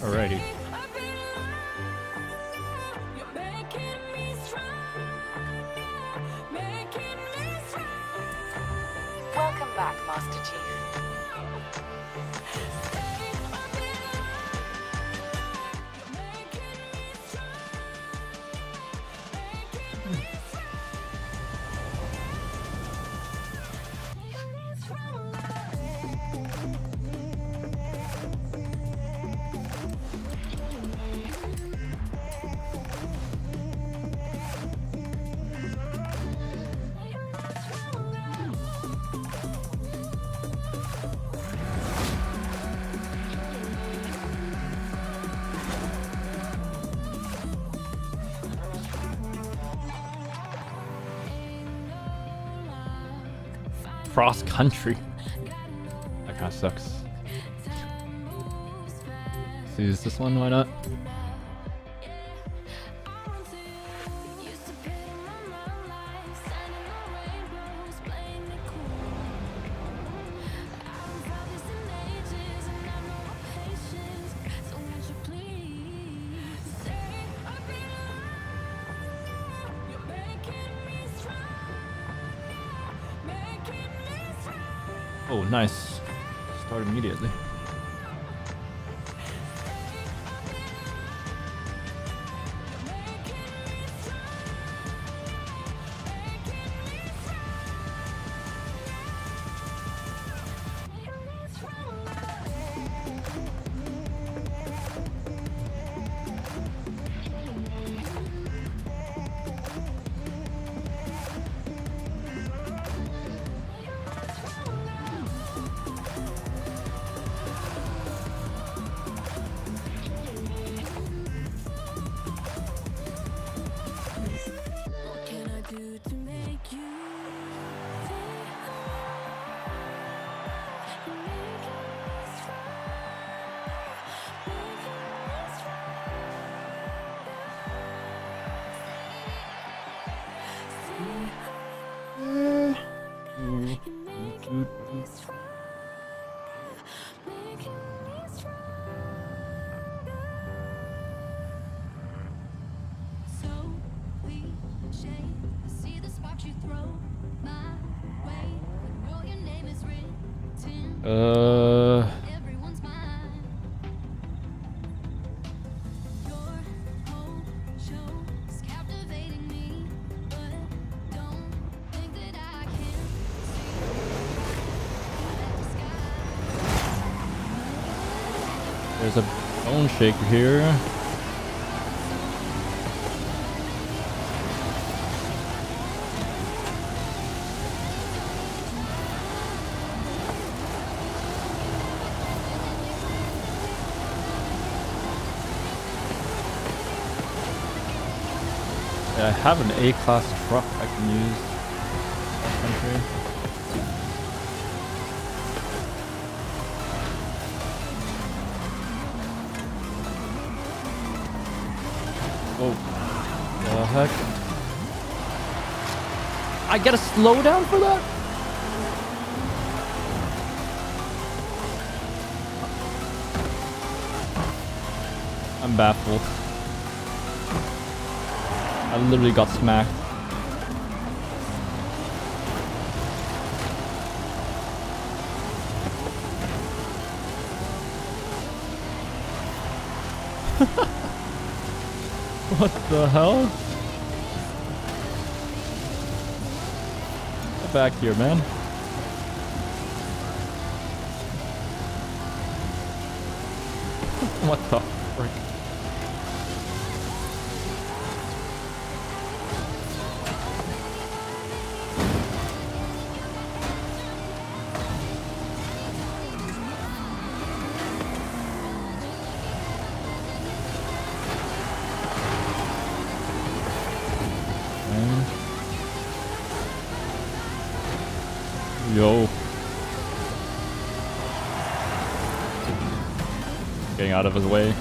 Alrighty. Welcome back, Master Chief. Cross country. That kind of sucks. Let's use this one, why not? Oh, nice. Start immediately. There's a bone shaker here. Yeah, I have an A-class truck I can use. Country. Oh, the heck? I get a slowdown for that? I'm baffled. I literally got smacked. What the hell? Get back here, man. What the frick? Yo. Getting out of his way.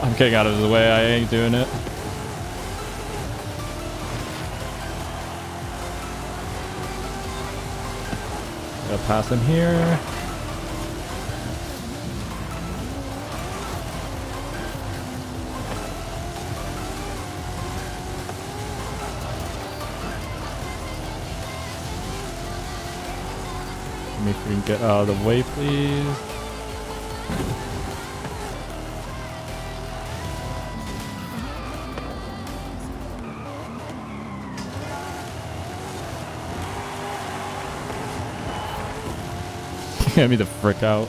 I'm getting out of his way. I ain't doing it. Gotta pass him here. If we can get out of the way, please. Get me the frick out.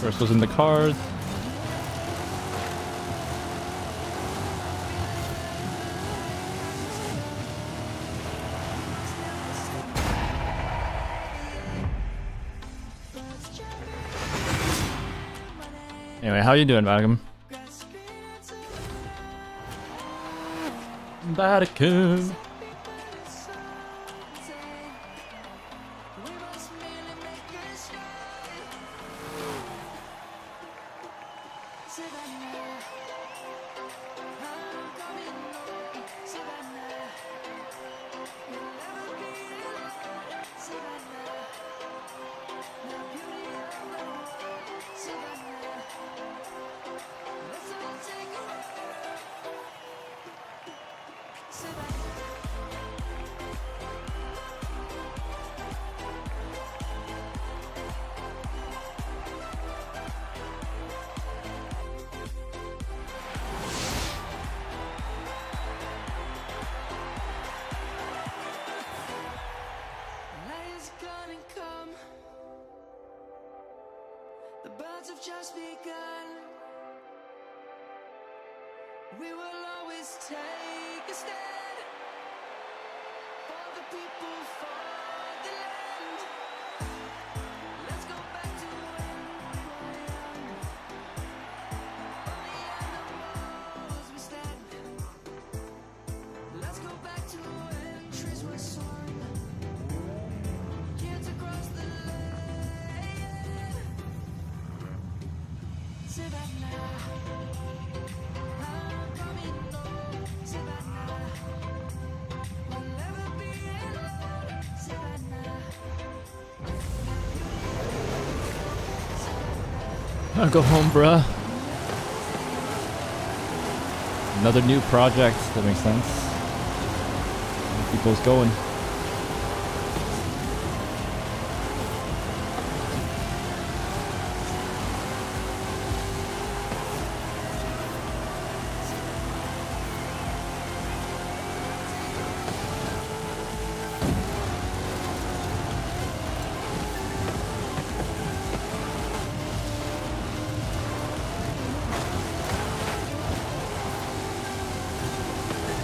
First was in the cars. Anyway, how you doing, Vatican? Vatican. The birds have just begun. We will always take a stand for the people, for the land. Let's go back to when we were young. On the animals we stand. Let's go back to when trees were swung. Kids across the land. Savannah, I'm coming home. Savannah, we'll never be alone. Savannah, I'll go home, bruh. Another new project. That makes sense. People's going.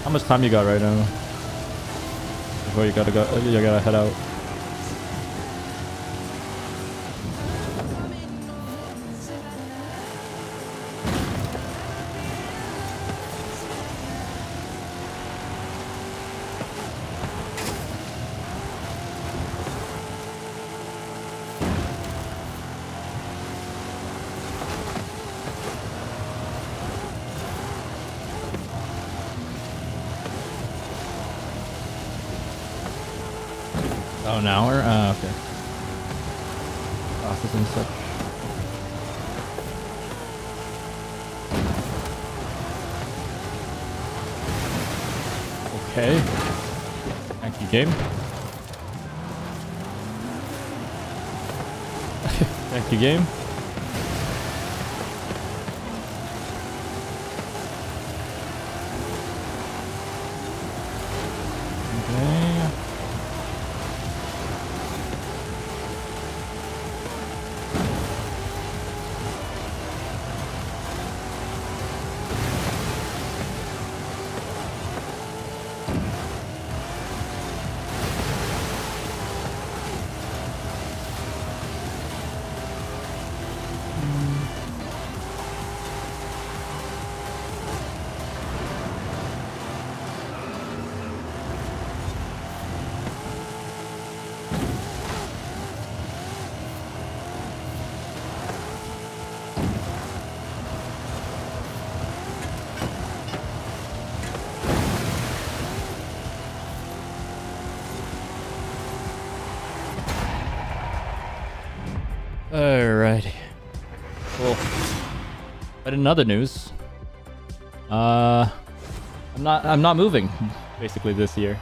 How much time you got right now? Before you gotta head out. Oh, an hour? Okay. Process and such. Okay. Thank you, game. Thank you, game. Okay. Alrighty. Cool. But in other news, I'm I'm not moving basically this year.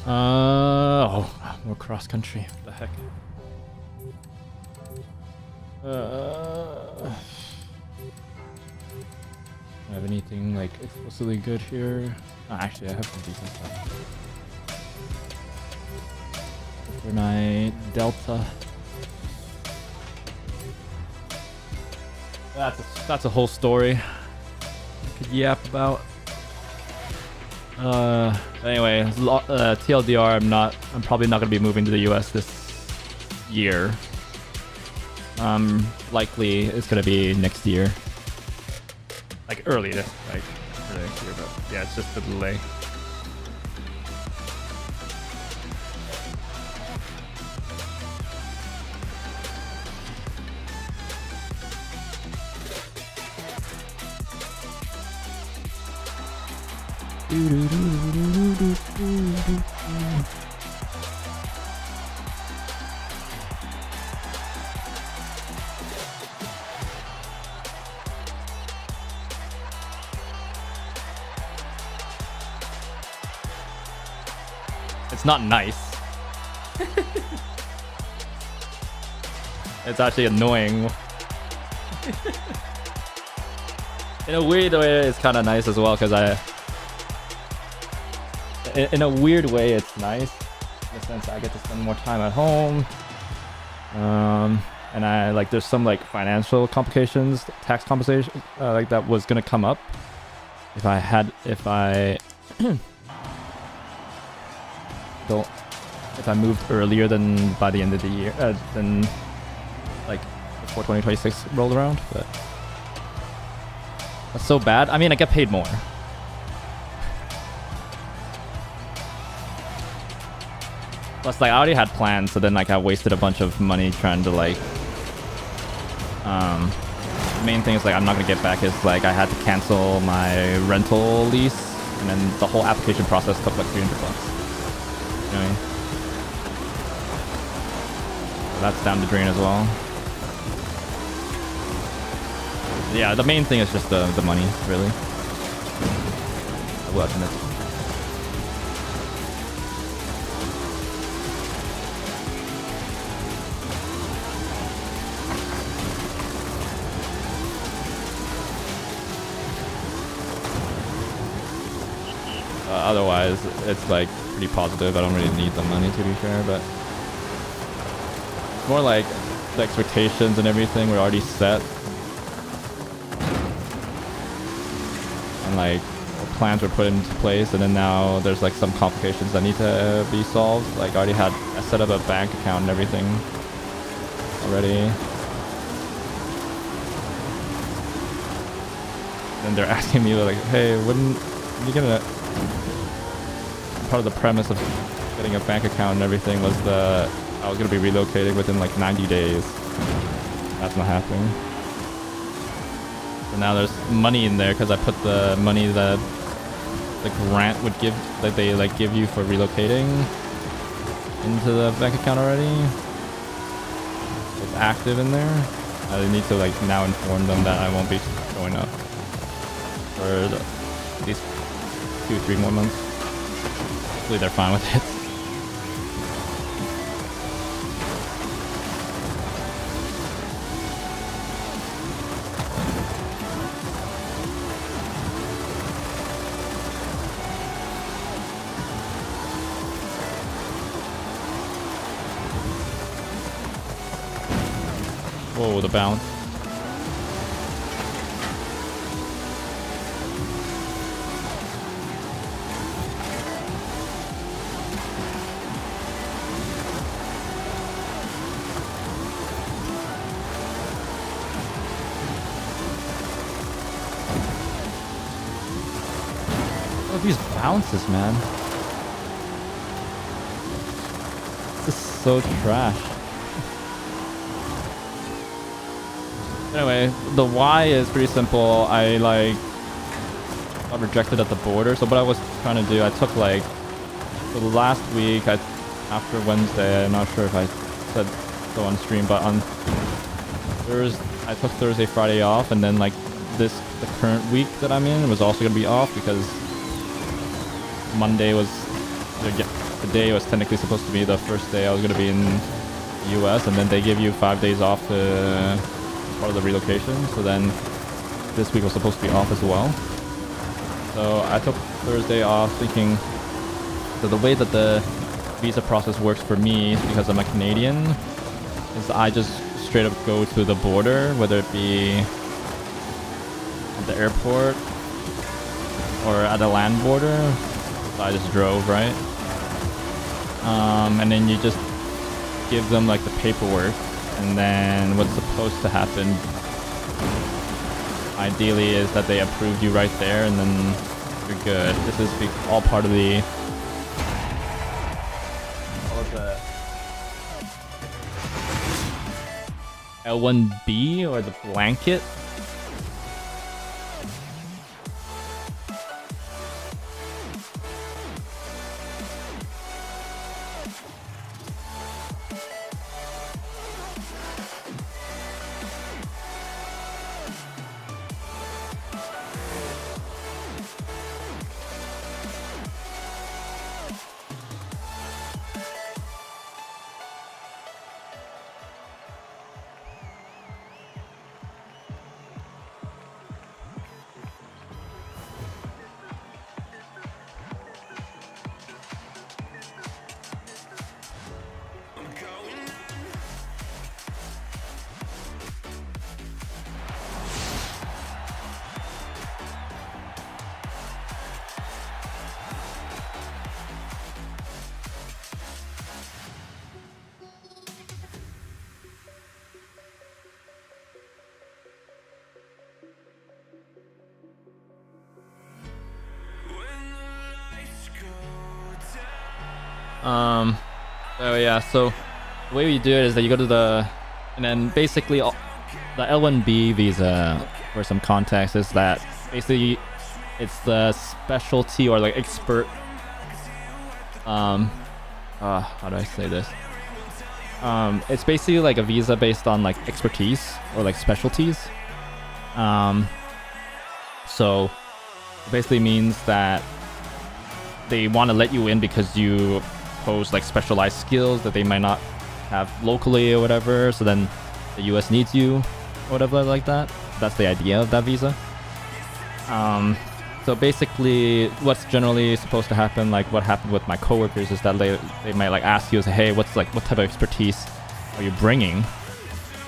Oh, more cross country. What the heck? I have anything like explicitly good here? Oh, actually, I have some decent stuff. Overnight Delta. That's a whole story I could yap about. Anyway, TLDR, I'm probably not gonna be moving to the US this year. Likely it's gonna be next year. Like early next year, but yeah, it's just a delay. It's not nice. It's actually annoying. In a weird way, it's kind of nice as well, because in a weird way, it's nice in the sense I get to spend more time at home. And I like there's some like financial complications, tax compensation, like that was gonna come up if I if I moved earlier than by the end of the year, than like before 2026 rolled around, but that's so bad. I mean, I get paid more. Plus, like, I already had plans, so then like I wasted a bunch of money trying to like. The main thing is like I'm not gonna get back is like I had to cancel my rental lease, and then the whole application process took like $300. You know what I mean? So that's down the drain as well. Yeah, the main thing is just the money, really. I will admit. Otherwise, it's like pretty positive. I don't really need the money, to be fair, but more like the expectations and everything were already set, and like the plans were put into place, and then now there's like some complications that need to be solved. Like I set up a bank account and everything already. And they're asking me like, hey, when you gonna... Part of the premise of getting a bank account and everything was I was gonna be relocating within like 90 days. That's not happening. So now there's money in there because I put the money that the grant would give, that they like give you for relocating, into the bank account already. It's active in there. I need to like now inform them that I won't be showing up for at least 2-3 more months. Hopefully they're fine with it. Whoa, the bounce. Oh, these bounces, man. This is so trash. Anyway, the why is pretty simple. I got rejected at the border. So what I was trying to do, I took so last week, after Wednesday, I'm not sure if I said so on stream, but on Thursday, I took Thursday, Friday off, and then the current week that I'm in was also gonna be off because Monday was the day was technically supposed to be the first day I was gonna be in the US, and then they give you 5 days off to part of the relocation. So then this week was supposed to be off as well. So I took Thursday off thinking that the way that the visa process works for me, because I'm a Canadian, is I just straight up go to the border, whether it be at the airport or at a land border. So I just drove, right? And then you just give them the paperwork, and then what's supposed to happen ideally is that they approve you right there, and then you're good. This is all part of the L1B or the blanket. So yeah, so the way we do it is that you go to and then basically the L1B visa, for some context, is that basically it's the specialty or expert, how do I say this? It's basically a visa based on expertise or specialties. So it basically means that they want to let you in because you pose specialized skills that they might not have locally or whatever, so then the US needs you or whatever like that. That's the idea of that visa. So basically what's generally supposed to happen, what happened with my coworkers, is that they might ask you, say, hey, what type of expertise are you bringing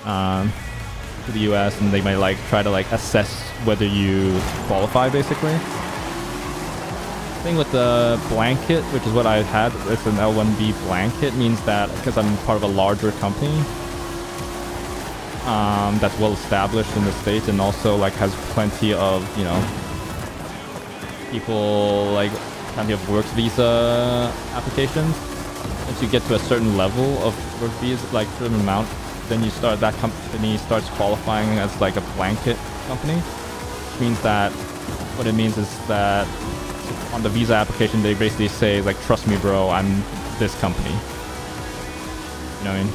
to the US, and they might try to assess whether you qualify basically. Thing with the blanket, which is what I had, it's an L1B blanket, means that because I'm part of a larger company that's well established in the States, and also has plenty of people plenty of work visa applications. Once you get to a certain level of work visa, certain amount, then that company starts qualifying as a blanket company, which means that what it means is that on the visa application they basically say trust me bro, I'm this company, you know what I mean?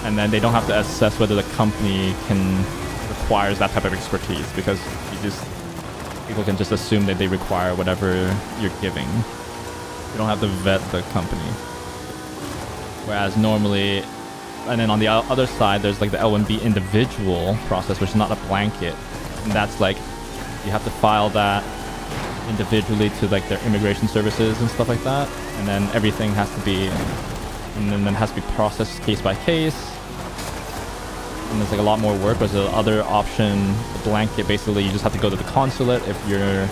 And then they don't have to assess whether the company requires that type of expertise, because people can just assume that they require whatever you're giving. You don't have to vet the company. Whereas normally, and then on the other side, there's the L1B individual process, which is not a blanket, and that's you have to file that individually to their immigration services and stuff like that, and then everything has to be, and then it has to be processed case by case, and it's like a lot more work. But the other option, the blanket, basically you just have to go to the consulate if you're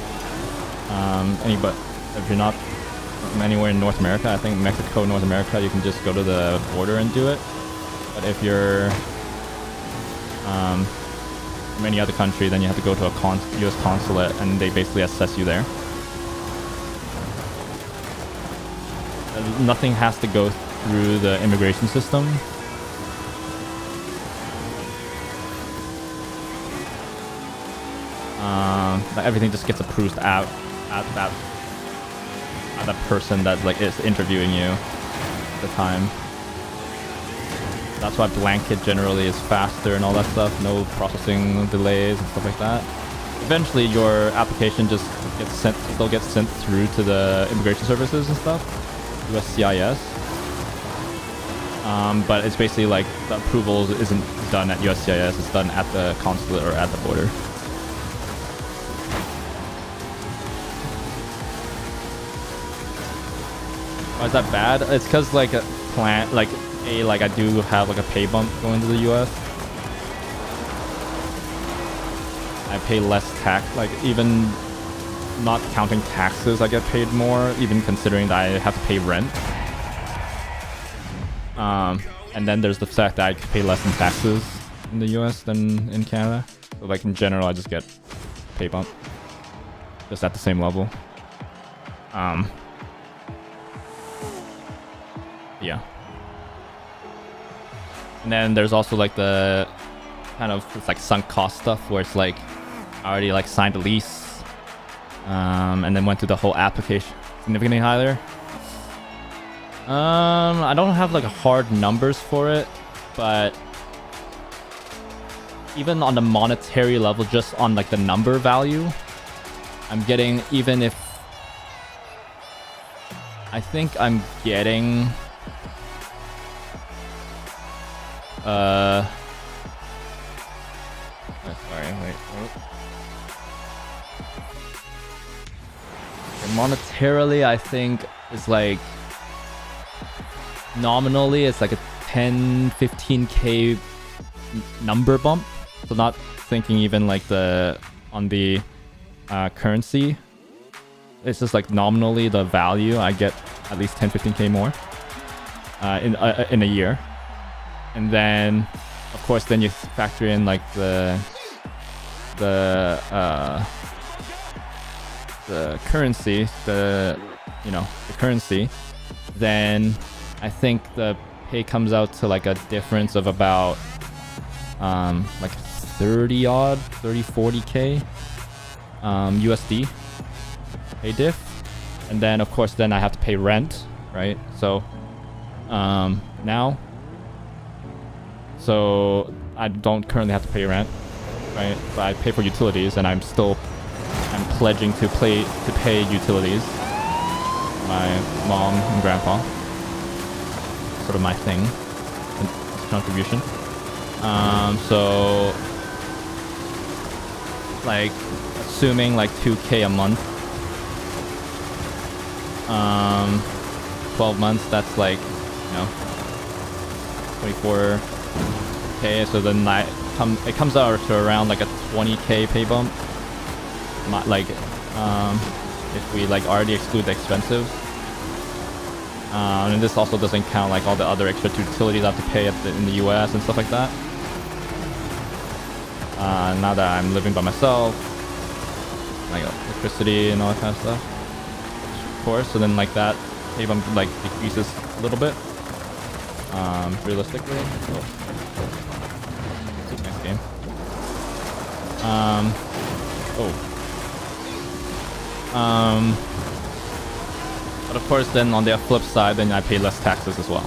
if you're not from anywhere in North America. I think Mexico, North America, you can just go to the border and do it. But if you're from any other country, then you have to go to a U.S. consulate, and they basically assess you there. Nothing has to go through the immigration system. Everything just gets approved at that person that like is interviewing you at the time. That's why blanket generally is faster and all that stuff. No processing delays and stuff like that. Eventually, your application just still gets sent through to the immigration services and stuff, USCIS. But it's basically like the approval isn't done at USCIS. It's done at the consulate or at the border. Why is that bad? It's because like I do have like a pay bump going to the US. I pay less tax, like even not counting taxes, I get paid more, even considering that I have to pay rent. And then there's the fact that I pay less in taxes in the US than in Canada. So like in general, I just get pay bump, just at the same level. Yeah. And then there's also like the kind of it's like sunk cost stuff where it's like I already like signed a lease, and then went through the whole application significantly higher. I don't have like hard numbers for it, but even on the monetary level, just on like the number value, I'm getting, even if I think I'm getting sorry, wait. Monetarily, I think it's like nominally it's like a 10-15k number bump. So not thinking even like on the currency. It's just like nominally the value I get at least 10-15k more in a year. And then, of course, then you factor in like the currency, the currency. Then I think the pay comes out to like a difference of about like 40k USD pay diff. And then of course then I have to pay rent, right? So so I don't currently have to pay rent, right? But I pay for utilities, and I'm pledging to pay utilities. My mom and grandpa, sort of my thing, contribution. So like assuming like 2k a month, 12 months, that's like 24k. So then it comes out to around like a 20k pay bump. Like if we like already exclude the expensive, and this also doesn't count like all the other extra utilities I have to pay in the US and stuff like that. Now that I'm living by myself, like electricity and all that kind of stuff, of course. So then like that pay bump like decreases a little bit, realistically. So, nice game. But of course then on the flip side, then I pay less taxes as well.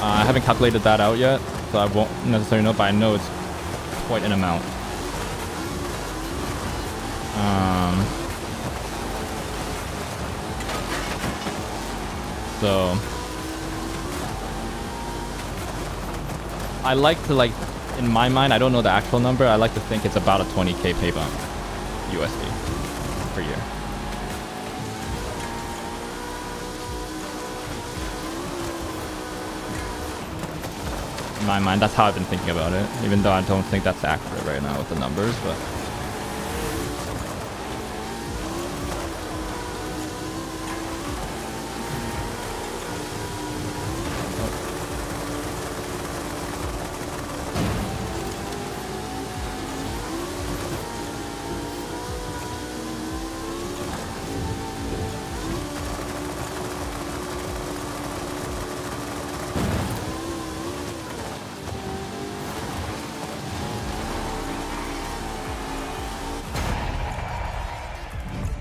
I haven't calculated that out yet, so I won't necessarily know, but I know it's quite an amount. So I like to in my mind, I don't know the actual number, I like to think it's about a 20k pay bump USD per year. In my mind, that's how I've been thinking about it. Even though I don't think that's accurate right now with the numbers, but.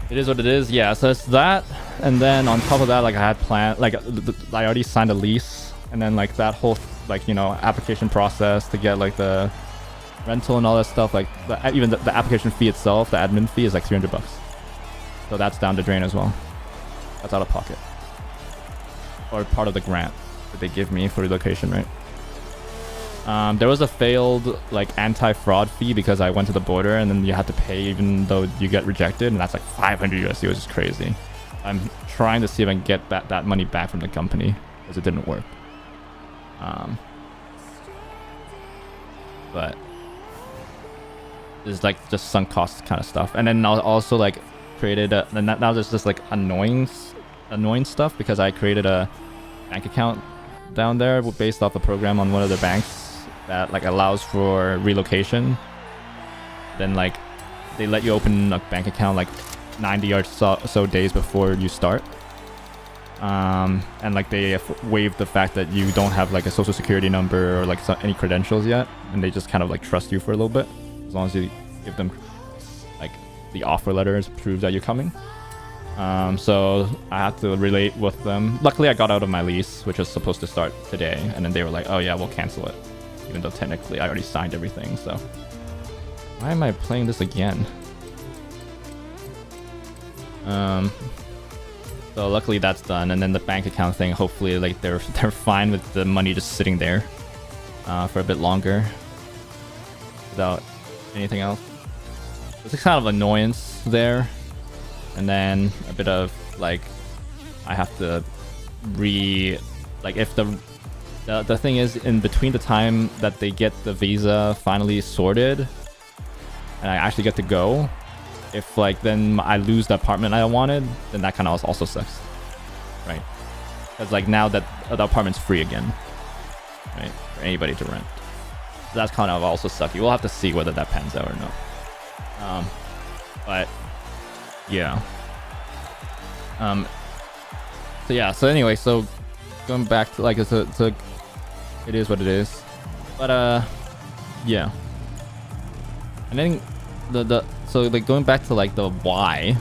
It is what it is. Yeah, so it's that, and then on top of that, like I had planned, like I already signed a lease, and then like that whole like application process to get like the rental and all that stuff, like even the application fee itself, the admin fee is like $300, so that's down the drain as well. That's out of pocket, or part of the grant that they give me for relocation, right? There was a failed like anti-fraud fee because I went to the border and then you had to pay even though you get rejected, and that's like 500 USD, which is crazy. I'm trying to see if I can get that money back from the company because it didn't work. But it's like just sunk cost kind of stuff. And then I also like created now there's just like annoying stuff because I created a bank account down there based off a program on one of the banks that like allows for relocation. Then like they let you open a bank account like 90 or so days before you start, and like they waive the fact that you don't have like a social security number or like any credentials yet, and they just kind of like trust you for a little bit as long as you give them like the offer letters prove that you're coming. So I had to relate with them. Luckily I got out of my lease, which was supposed to start today, and then they were like, oh yeah, we'll cancel it, even though technically I already signed everything. So why am I playing this again? So luckily that's done, and then the bank account thing, hopefully like they're fine with the money just sitting there for a bit longer without anything else. There's a kind of annoyance there, and then a bit of like I have to like if the thing is, in between the time that they get the visa finally sorted and I actually get to go, if like then I lose the apartment I wanted, then that kind of also sucks, right? Because like now that the apartment's free again, right, for anybody to rent. So that's kind of also sucky. We'll have to see whether that pans out or not. But yeah. So yeah. So anyway, so going back to like it's it is what it is. But yeah. And then so like going back to like the why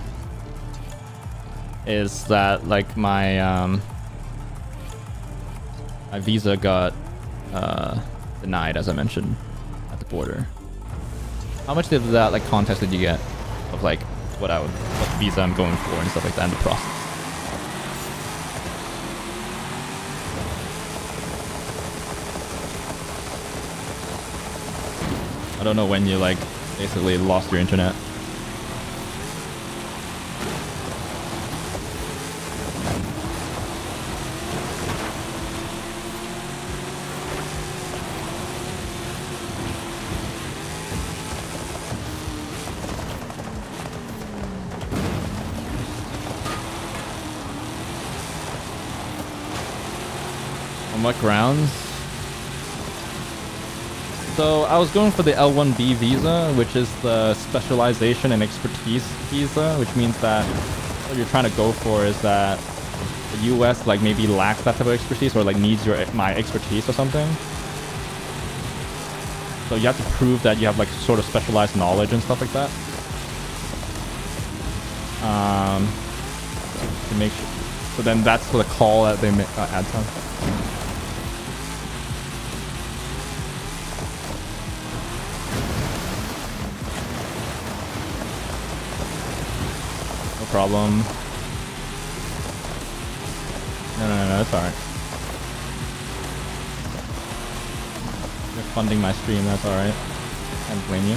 is that like my my visa got denied, as I mentioned, at the border. How much did that like context did you get of like what visa I'm going for and stuff like that in the process? I don't know when you like basically lost your internet. On what grounds? So I was going for the L1B visa, which is the specialization and expertise visa, which means that what you're trying to go for is that the US like maybe lacks that type of expertise or like needs my expertise or something. So you have to prove that you have like sort of specialized knowledge and stuff like that. To make sure. So then that's the call that they add to. Problem. No, it's alright. You're funding my stream, that's alright. Can't blame you.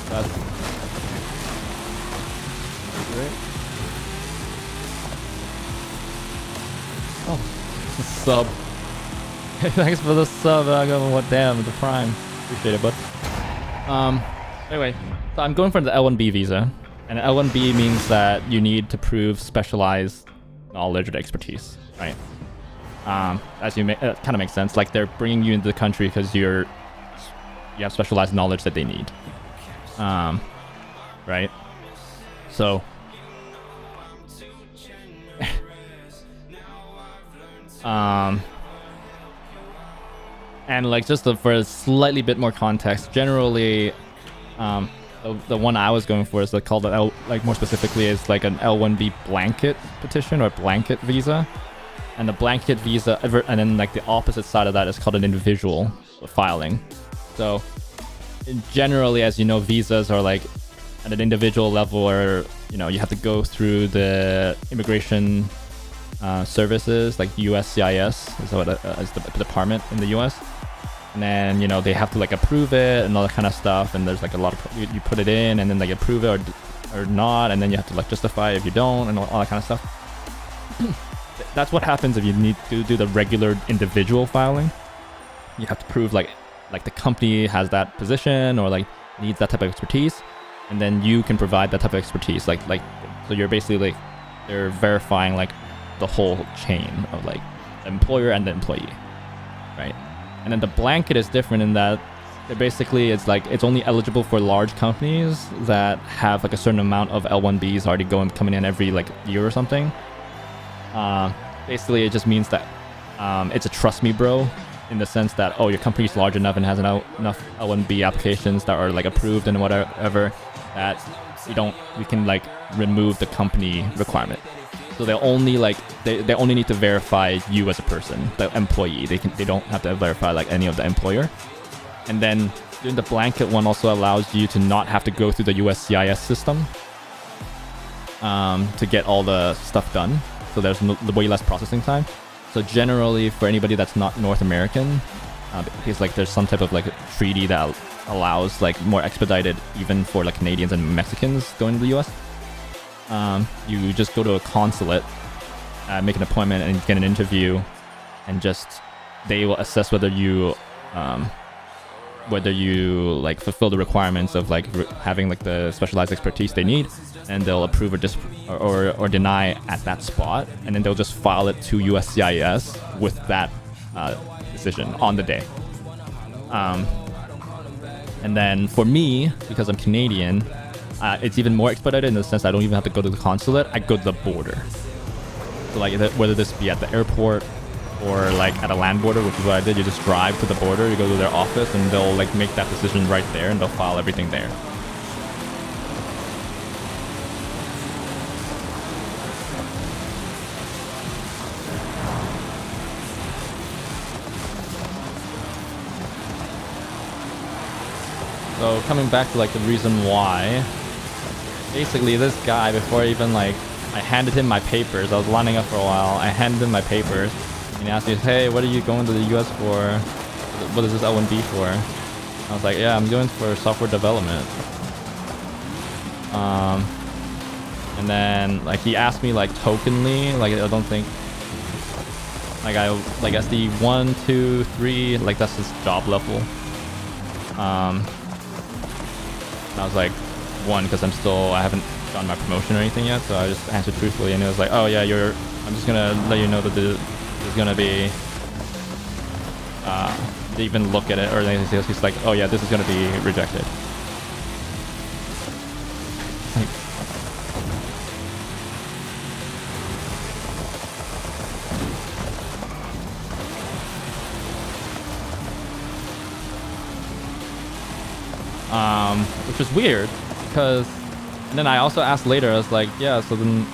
That's great. Oh, sub. Thanks for the sub. What damn the prime. Appreciate it, bud. Anyway, so I'm going for the L1B visa, and L1B means that you need to prove specialized knowledge or expertise, right? As you kind of makes sense. Like they're bringing you into the country because you have specialized knowledge that they need, right? So, and like just for a slightly bit more context, generally, the one I was going for is called an L, like more specifically is like an L1B blanket petition or blanket visa, and the blanket visa, and then like the opposite side of that is called an individual filing. So, generally, as you know, visas are like at an individual level, or you have to go through the immigration services like USCIS is what is the department in the US, and then they have to like approve it and all that kind of stuff, and there's like a lot of you put it in and then they approve it or not, and then you have to like justify if you don't and all that kind of stuff. That's what happens if you need to do the regular individual filing. You have to prove like the company has that position or like needs that type of expertise, and then you can provide that type of expertise. Like so you're basically like they're verifying like the whole chain of like the employer and the employee, right? And then the blanket is different in that basically it's like it's only eligible for large companies that have like a certain amount of L1Bs already coming in every like year or something. Basically it just means that it's a trust me bro, in the sense that your company's large enough and has enough L1B applications that are like approved and whatever, that we can like remove the company requirement. So they'll only like they only need to verify you as a person, the employee. They don't have to verify like any of the employer. And then doing the blanket one also allows you to not have to go through the USCIS system to get all the stuff done. So there's way less processing time. So generally, for anybody that's not North American, because like there's some type of like treaty that allows like more expedited even for like Canadians and Mexicans going to the US. You just go to a consulate, make an appointment, and get an interview, and just they will assess whether you like fulfill the requirements of like having like the specialized expertise they need, and they'll approve or deny at that spot, and then they'll just file it to USCIS with that decision on the day. And then for me, because I'm Canadian, it's even more expedited in the sense I don't even have to go to the consulate. I go to the border. So like whether this be at the airport or like at a land border, which is what I did. You just drive to the border, you go to their office, and they'll like make that decision right there, and they'll file everything there. So coming back to like the reason why, basically this guy, before even like I handed him my papers, I was lining up for a while, I handed him my papers, and he asked me, hey, what are you going to the US for? What is this L1B for? I was like, yeah, I'm going for software development. And then like he asked me like tokenly, like I don't think like SD 1, 2, 3, like that's his job level. And I was like 1 because I haven't done my promotion or anything yet, so I just answered truthfully, and it was like, oh yeah, I'm just gonna let you know that there's gonna be they even look at it, or he's like, oh yeah, this is gonna be rejected. Like, which was weird, because and then I also asked later, I was like, yeah, so then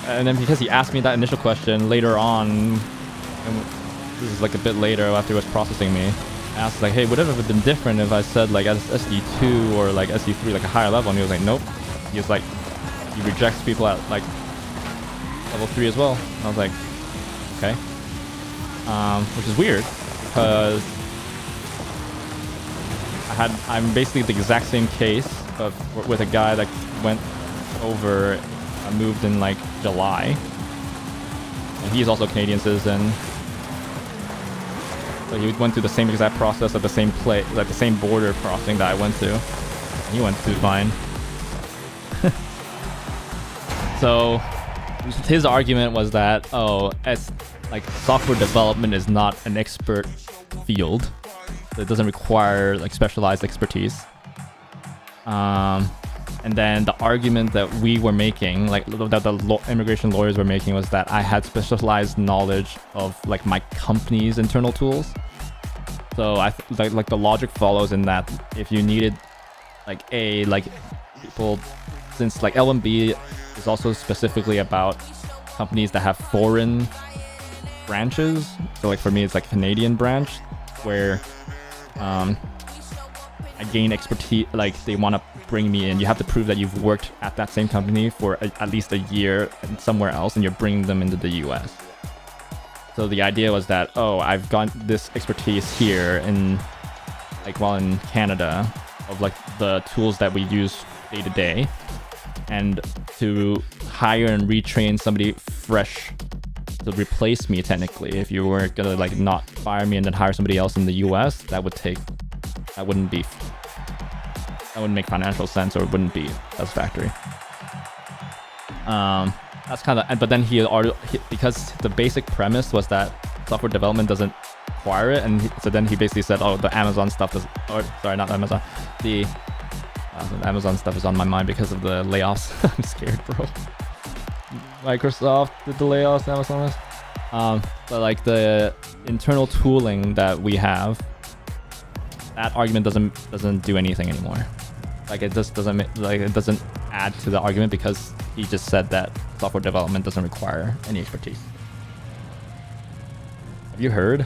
and then because he asked me that initial question later on, and this is like a bit later after he was processing me, I asked like, hey, would it have been different if I said like SD2 or like SD3, like a higher level? And he was like, nope. He was like, he rejects people at like level 3 as well. And I was like, okay. which is weird because I'm basically the exact same case, but with a guy that went over, moved in like July, and he's also a Canadian citizen. So he went through the same exact process at the same place, like the same border crossing that I went to. And he went through fine. So his argument was that, oh, as like software development is not an expert field, so it doesn't require like specialized expertise. And then the argument that we were making, like that the immigration lawyers were making, was that I had specialized knowledge of like my company's internal tools. So like the logic follows in that if you needed like people, since like L1B is also specifically about companies that have foreign branches. So like for me, it's like Canadian branch where I gain expertise, like they want to bring me in. You have to prove that you've worked at that same company for at least a year and somewhere else, and you're bringing them into the US. So the idea was that, oh, I've got this expertise here in, like, while in Canada, of like the tools that we use day to day, and to hire and retrain somebody fresh to replace me, technically, if you were gonna like not fire me and then hire somebody else in the US, that wouldn't make financial sense, or it wouldn't be satisfactory. That's kind of, but then he because the basic premise was that software development doesn't require it, and so then he basically said, oh, the Amazon stuff does, or sorry, not Amazon, the Amazon stuff is on my mind because of the layoffs. I'm scared, bro. Microsoft did the layoffs, Amazon is. But like the internal tooling that we have, that argument doesn't do anything anymore. Like it just doesn't add to the argument, because he just said that software development doesn't require any expertise. Have you heard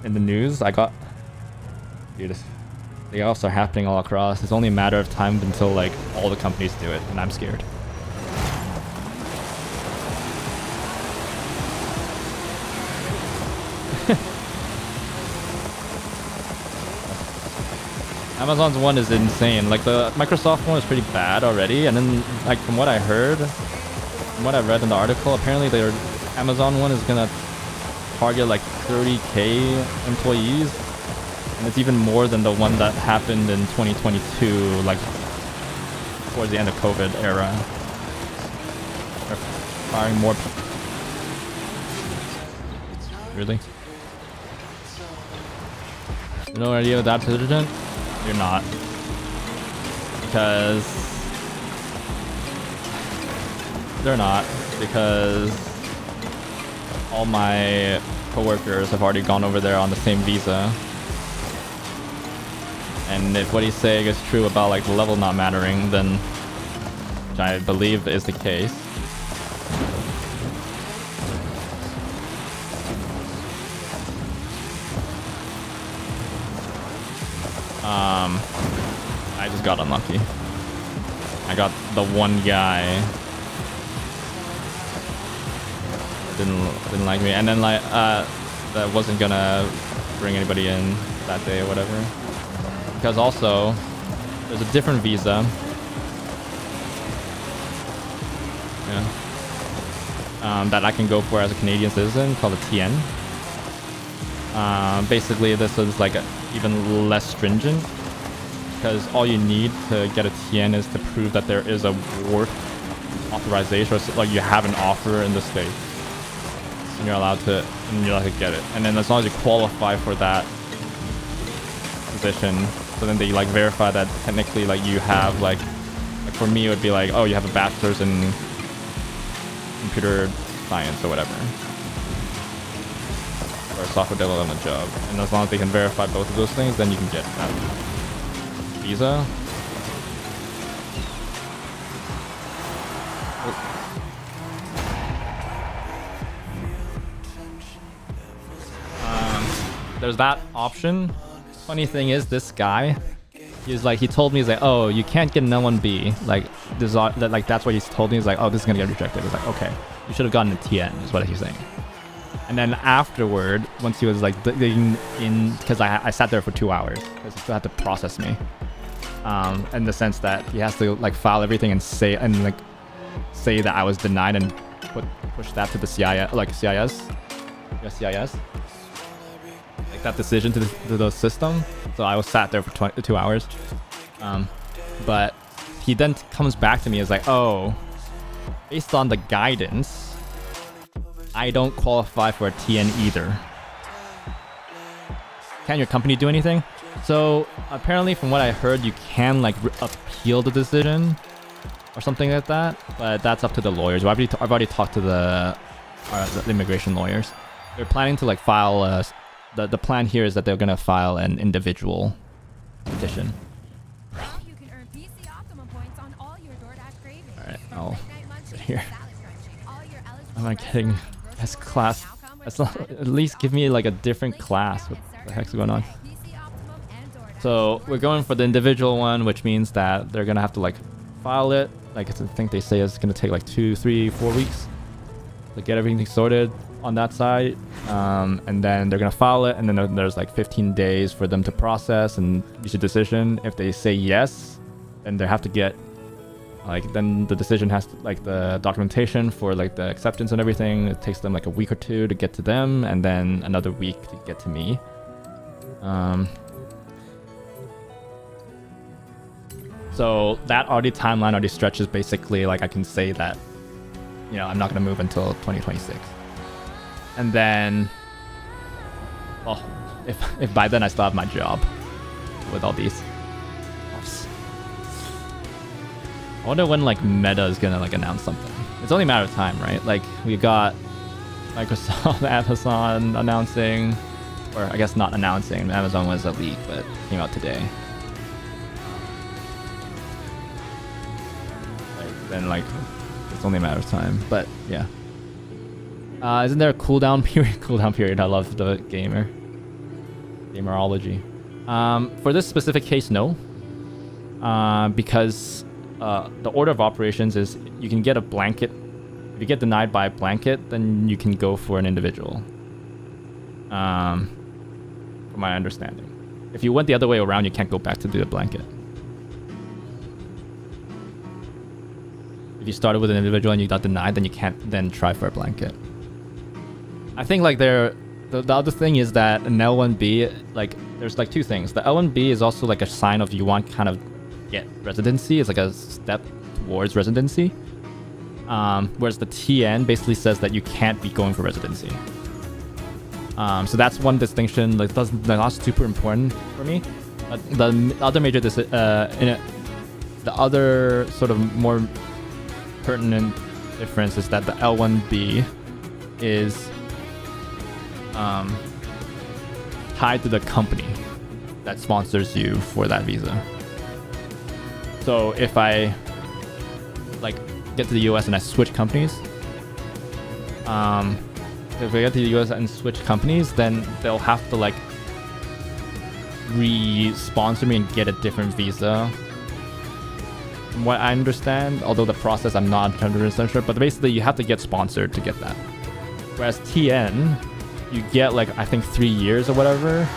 in the news? Dude, layoffs are happening all across. It's only a matter of time until like all the companies do it, and I'm scared. Amazon's one is insane. Like the Microsoft one is pretty bad already, and then like from what I heard, from what I read in the article, apparently their Amazon one is gonna target like 30,000 employees, and it's even more than the one that happened in 2022, like towards the end of COVID era. They're firing more people. Really? No idea what that's urgent? You're not. Because they're not. Because all my coworkers have already gone over there on the same visa. And if what he's saying is true about like the level not mattering, then, which I believe is the case, I just got unlucky. I got the one guy that didn't like me, and then like that wasn't gonna bring anybody in that day or whatever. Because also there's a different visa. Yeah. That I can go for as a Canadian citizen, called a TN. Basically this is like even less stringent, because all you need to get a TN is to prove that there is a work authorization, or like you have an offer in the state, and you're allowed to get it. And then as long as you qualify for that position, so then they like verify that technically like you have like for me it would be like, oh, you have a bachelor's in computer science or whatever, or a software development job, and as long as they can verify both of those things, then you can get that visa. There's that option. Funny thing is, this guy, he told me, he's like, oh, you can't get an L1B. Like this, like that's what he's told me. He's like, oh, this is gonna get rejected. It's like, okay, you should have gotten a TN, is what he's saying. And then afterward, once he was like digging in, because I sat there for 2 hours because he still had to process me. In the sense that he has to like file everything and say that I was denied and push that to the CIS, CIS, like that decision to the system. So I was sat there for 2 hours. But he then comes back to me as like, oh, based on the guidance, I don't qualify for a TN either. Can your company do anything? So apparently from what I heard, you can like appeal the decision or something like that, but that's up to the lawyers. I've already talked to the immigration lawyers. They're planning to like file the plan here is that they're gonna file an individual petition. You can earn PC Optimum points on all your DoorDash cravings. Alright, From I'll late night sit munchies here. to salad crunching. All your eligible Am I getting restaurant S grocery class? now come with That's not, added at least give me like a different Link class. now What at the heck's going on? Starbucks, PC Optimum, and DoorDash. So we're going for the individual one, which means that they're gonna have to like file it. Like I think they say it's gonna take like 2, 3, 4 weeks to get everything sorted on that side. And then they're gonna file it, and then there's like 15 days for them to process and reach a decision. If they say yes, then they have to get like, then the decision has to, like the documentation for like the acceptance and everything. It takes them like a week or 2 to get to them, and then another week to get to me. So that timeline already stretches basically, like I can say that, you know, I'm not gonna move until 2026. And then, well, if by then I still have my job with all these. I wonder when like Meta is gonna like announce something. It's only a matter of time, right? Like we got Microsoft, Amazon announcing, or I guess not announcing. Amazon was a leak, but it came out today. Then like it's only a matter of time, but yeah. Isn't there a cooldown period? I love the gamerology. For this specific case, no, because the order of operations is you can get a blanket. If you get denied by a blanket, then you can go for an individual. From my understanding, if you went the other way around, you can't go back to do a blanket. If you started with an individual and you got denied, then you can't then try for a blanket. I think like the other thing is that an L1B, like there's like 2 things. The L1B is also like a sign of you want kind of get residency. It's like a step towards residency. Whereas the TN basically says that you can't be going for residency. So that's one distinction. Like they're not super important for me. But the other major the other sort of more pertinent difference is that the L1B is tied to the company that sponsors you for that visa. So if I like get to the US and I switch companies, if I get to the US and switch companies, then they'll have to like re-sponsor me and get a different visa. From what I understand, although the process I'm not 100% sure, but basically you have to get sponsored to get that. Whereas TN, you get like I think 3 years or whatever,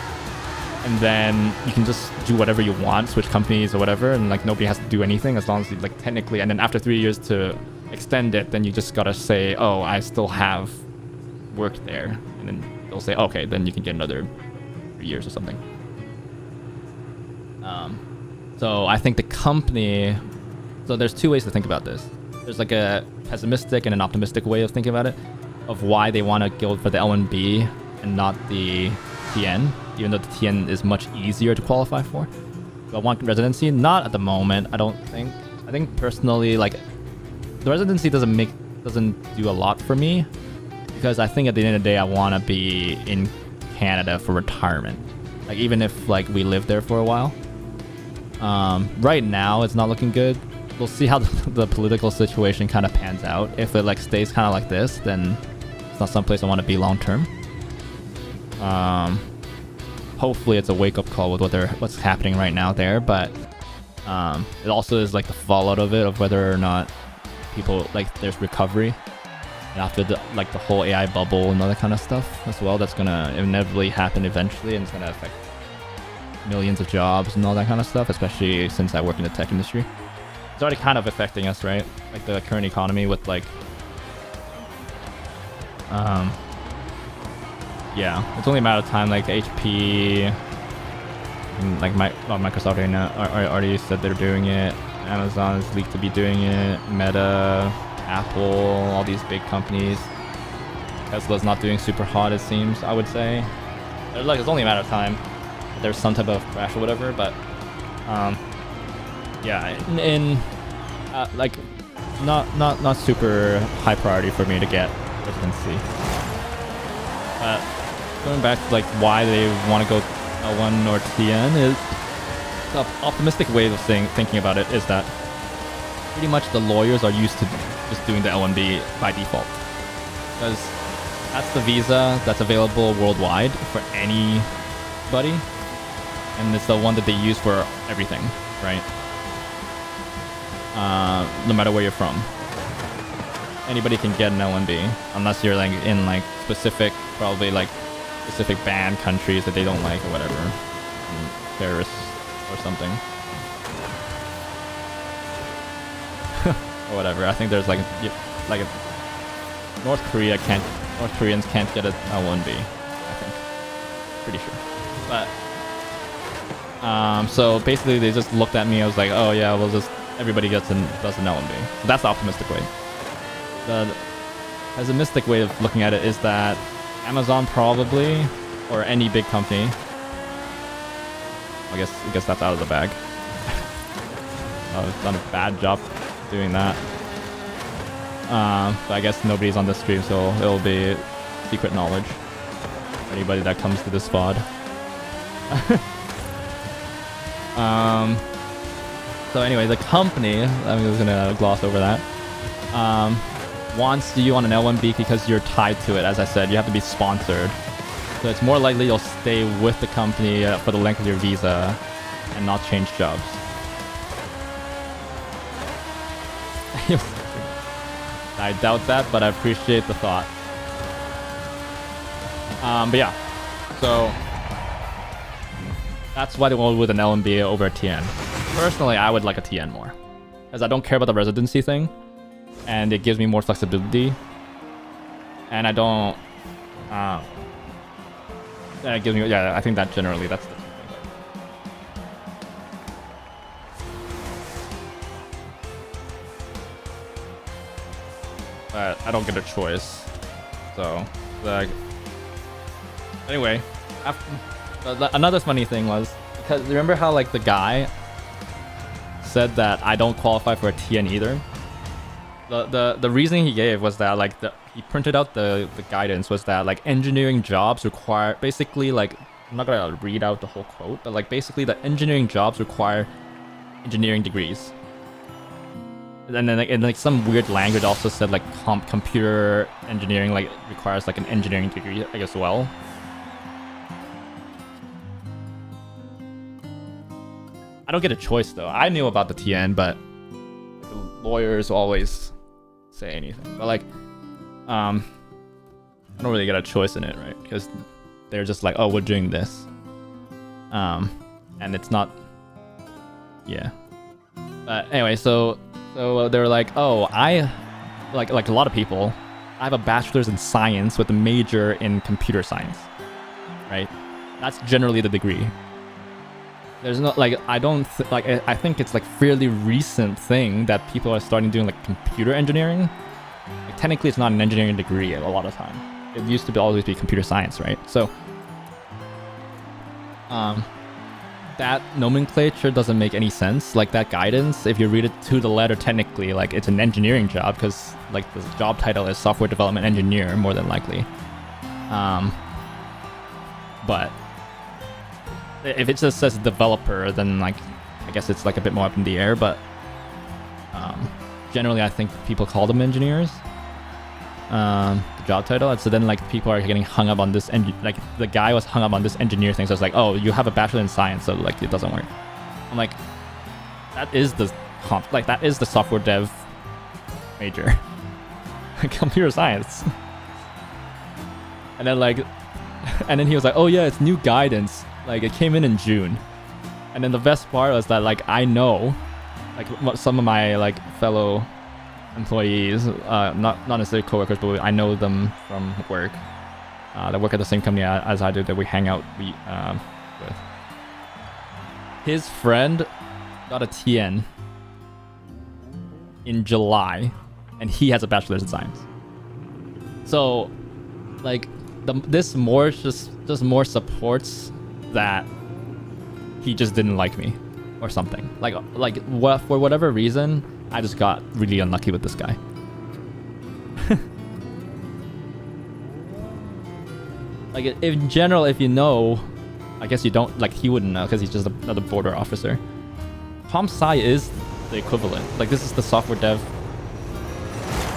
and then you can just do whatever you want, switch companies or whatever, and like nobody has to do anything as long as you like technically. And then after 3 years to extend it, then you just gotta say, oh, I still have worked there, and then they'll say, okay, then you can get another 3 years or something. So I think the company. So there's 2 ways to think about this. There's like a pessimistic and an optimistic way of thinking about it, of why they want to go for the L1B and not the TN, even though the TN is much easier to qualify for. Do I want residency? Not at the moment, I don't think. I think personally, like, the residency doesn't do a lot for me, because I think at the end of the day, I want to be in Canada for retirement. Like, even if like we live there for a while. Right now, it's not looking good. We'll see how the political situation kind of pans out. If it like stays kind of like this, then it's not someplace I want to be long term. Hopefully it's a wake-up call with what's happening right now there, but it also is like the fallout of it, of whether or not people like there's recovery after the whole AI bubble and all that kind of stuff as well, that's gonna inevitably happen eventually, and it's gonna affect millions of jobs and all that kind of stuff, especially since I work in the tech industry. It's already kind of affecting us, right? Like the current economy with like yeah, it's only a matter of time. Like HP and like Microsoft already said they're doing it. Amazon is leaked to be doing it. Meta, Apple, all these big companies. Tesla's not doing super hot, it seems. I would say, like, it's only a matter of time. There's some type of crash or whatever, but yeah, like not super high priority for me to get residency. But going back to like why they want to go L1 or TN, is the optimistic way of thinking about it is that pretty much the lawyers are used to just doing the L1B by default, because that's the visa that's available worldwide for anybody, and it's the one that they use for everything, right? No matter where you're from, anybody can get an L1B unless you're like in like specific, probably like specific banned countries that they don't like or whatever, terrorists or something. Or whatever. I think there's like a North Koreans can't get an L1B, I think. Pretty sure. But so basically they just looked at me. I was like, oh yeah, we'll just everybody does an L1B. So that's the optimistic way. The pessimistic way of looking at it is that Amazon probably, or any big company, I guess that's out of the bag. I've done a bad job doing that. But I guess nobody's on the stream, so it'll be secret knowledge for anybody that comes to this VOD. So anyway, the company, I'm just gonna gloss over that, wants you on an L1B because you're tied to it. As I said, you have to be sponsored. So it's more likely you'll stay with the company for the length of your visa and not change jobs. I doubt that, but I appreciate the thought. But yeah, so that's why they went with an L1B over a TN. Personally, I would like a TN more, because I don't care about the residency thing, and it gives me more flexibility. And I don't. It gives me, yeah. I think that generally that's the thing. But I don't get a choice. So, like, anyway, another funny thing was, because remember how like the guy said that I don't qualify for a TN either. The reason he gave was that like he printed out the guidance was that like engineering jobs require, basically, like, I'm not gonna read out the whole quote, but like basically the engineering jobs require engineering degrees. And then like, in like some weird language also said like computer engineering like requires like an engineering degree, I guess, well. I don't get a choice though. I knew about the TN, but the lawyers always say anything. But like, I don't really get a choice in it, right? Because they're just like, oh, we're doing this, and it's not. Yeah. But anyway, so they were like, oh, I like a lot of people, I have a bachelor's in science with a major in computer science, right? That's generally the degree. There's no like, I think it's like fairly recent thing that people are starting doing like computer engineering. Like, technically, it's not an engineering degree a lot of time. It used to always be computer science, right? So, that nomenclature doesn't make any sense. Like that guidance, if you read it to the letter, technically, like it's an engineering job, because like the job title is software development engineer more than likely. But if it just says developer, then like I guess it's like a bit more up in the air. But generally, I think people call them engineers. The job title, and so then like people are getting hung up on this, and like the guy was hung up on this engineer thing, so it's like, oh, you have a bachelor in science, so like it doesn't work. I'm like, that is the software dev major. computer science. And then like, and then he was like, oh yeah, it's new guidance. Like it came in June. And then the best part was that like I know, like some of my like fellow employees, not necessarily coworkers, but I know them from work. That work at the same company as I do, that we hang out with. His friend got a TN in July, and he has a bachelor's in science. So, like, this more just more supports that he just didn't like me, or something. Like what, for whatever reason, I just got really unlucky with this guy. Like in general, if you know, I guess you don't, like he wouldn't know because he's just another border officer. Comp Sci is the equivalent. Like this is the software dev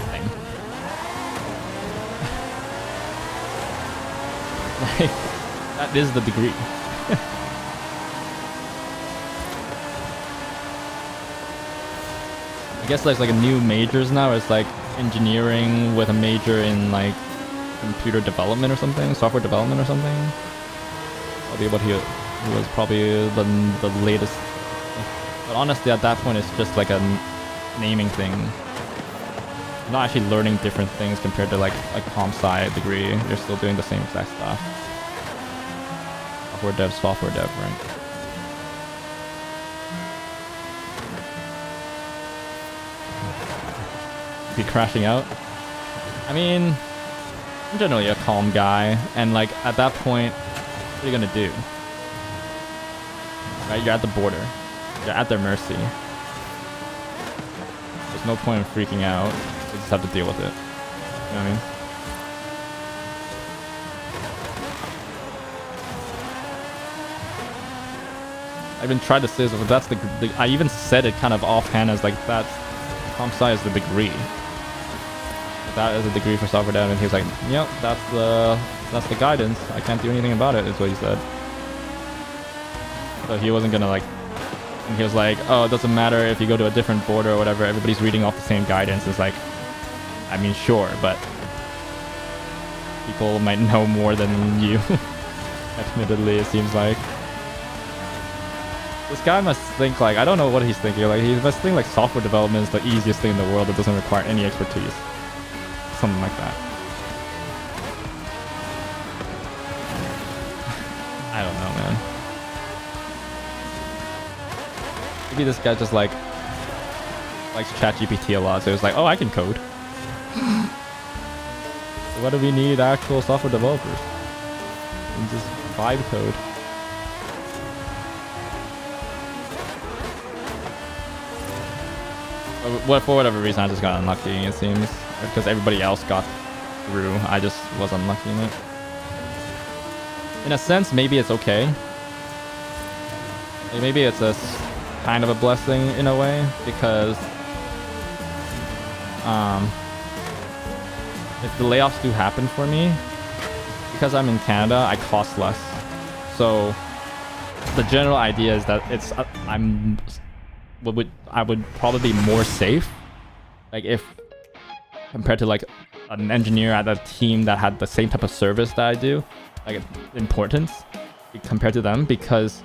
thing. Like that is the degree. I guess there's like a new majors now. It's like engineering with a major in like computer development or something, software development or something. Probably what he was probably the latest. But honestly, at that point, it's just like a naming thing. You're not actually learning different things compared to like a comp sci degree. You're still doing the same exact stuff. Software dev, right? Be crashing out. I mean, I'm generally a calm guy, and like at that point, what are you gonna do? Right, you're at the border. You're at their mercy. There's no point in freaking out. You just have to deal with it. You know what I mean? I even tried to say this, but that's the I even said it kind of offhand as like that's comp sci is the degree. That is a degree for software dev, and he was like, "Yep, that's the guidance. I can't do anything about it," is what he said. So he wasn't gonna like, and he was like, "Oh, it doesn't matter if you go to a different border or whatever. Everybody's reading off the same guidance." It's like, I mean, sure, but people might know more than you. Admittedly, it seems like this guy must think like, I don't know what he's thinking. Like he must think like software development is the easiest thing in the world that doesn't require any expertise. Something like that. I don't know, man. Maybe this guy just like likes ChatGPT a lot, so it's like, oh, I can code. So what do we need actual software developers? And just vibe code. But for whatever reason, I just got unlucky, it seems. Because everybody else got through. I just was unlucky in it. In a sense, maybe it's okay. Like maybe it's a kind of a blessing in a way, because if the layoffs do happen for me, because I'm in Canada, I cost less. So the general idea is that it's I would probably be more safe, like if compared to like an engineer at a team that had the same type of service that I do, like importance compared to them, because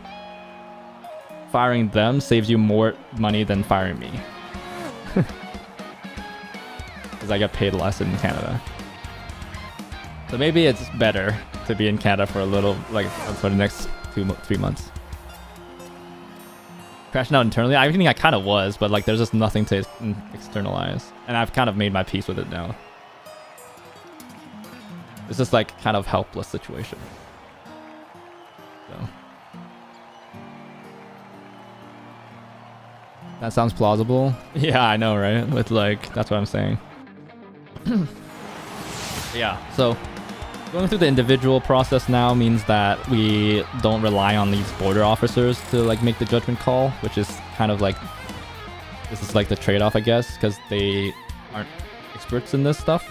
firing them saves you more money than firing me. Because I get paid less in Canada. So maybe it's better to be in Canada for a little, like for the next 3 months. Crashing out internally, I think I kind of was, but like there's just nothing to externalize, and I've kind of made my peace with it now. It's just like kind of helpless situation. So that sounds plausible. Yeah, I know, right? With like, that's what I'm saying. Yeah, so going through the individual process now means that we don't rely on these border officers to like make the judgment call, which is kind of like, this is like the trade-off, I guess, because they aren't experts in this stuff.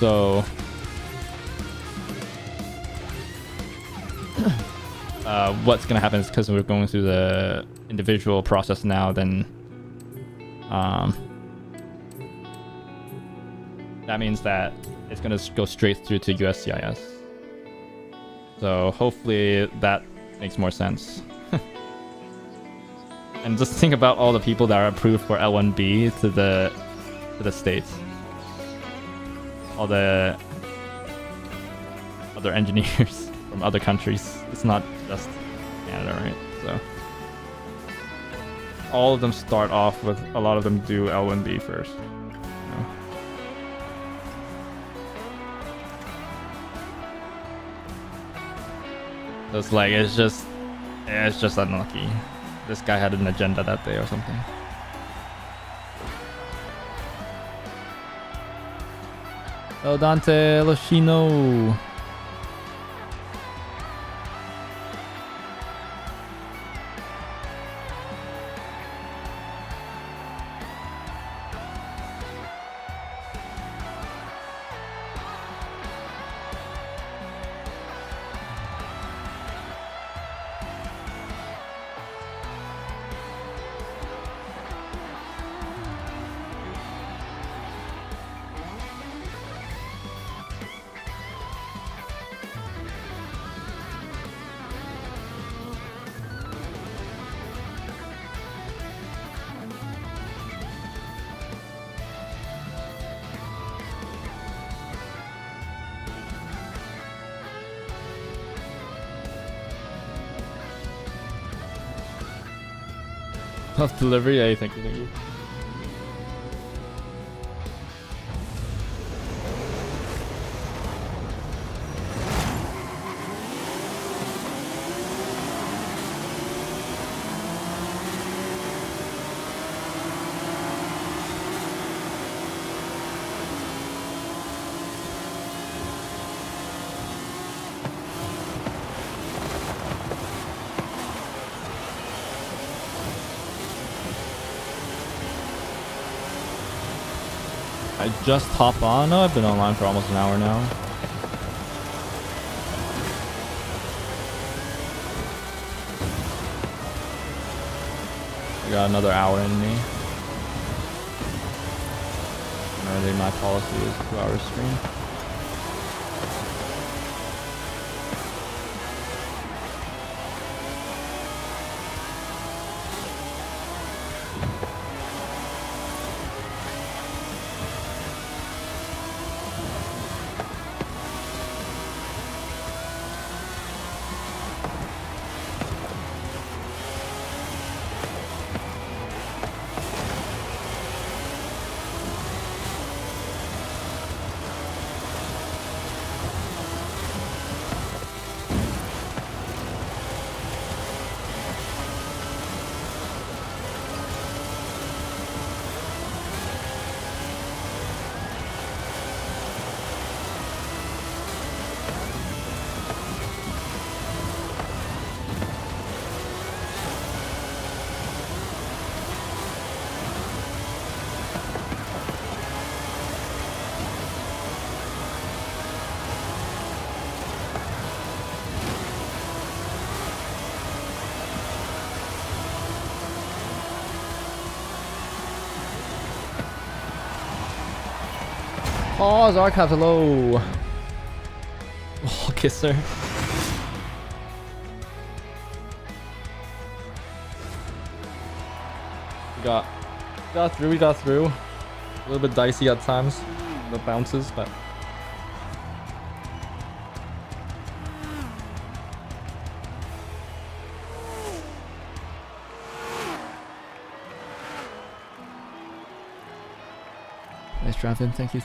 So what's gonna happen is because we're going through the individual process now, then that means that it's gonna go straight through to USCIS. So hopefully that makes more sense. And just think about all the people that are approved for L1B to the states. All the other engineers from other countries. It's not just Canada, right? So all of them start off with, a lot of them do L1B first. You know? So it's like, it's just unlucky. This guy had an agenda that day or something. Oh, Dante Loshino. Tough delivery, yeah, thank you. I just hop on. No, I've been online for almost an hour now. I got another hour in me. Apparently my policy is 2 hours stream. Oh, Zarkov, hello. Oh, kisser. We got through. A little bit dicey at times, the bounces, but nice drive in. Thank you.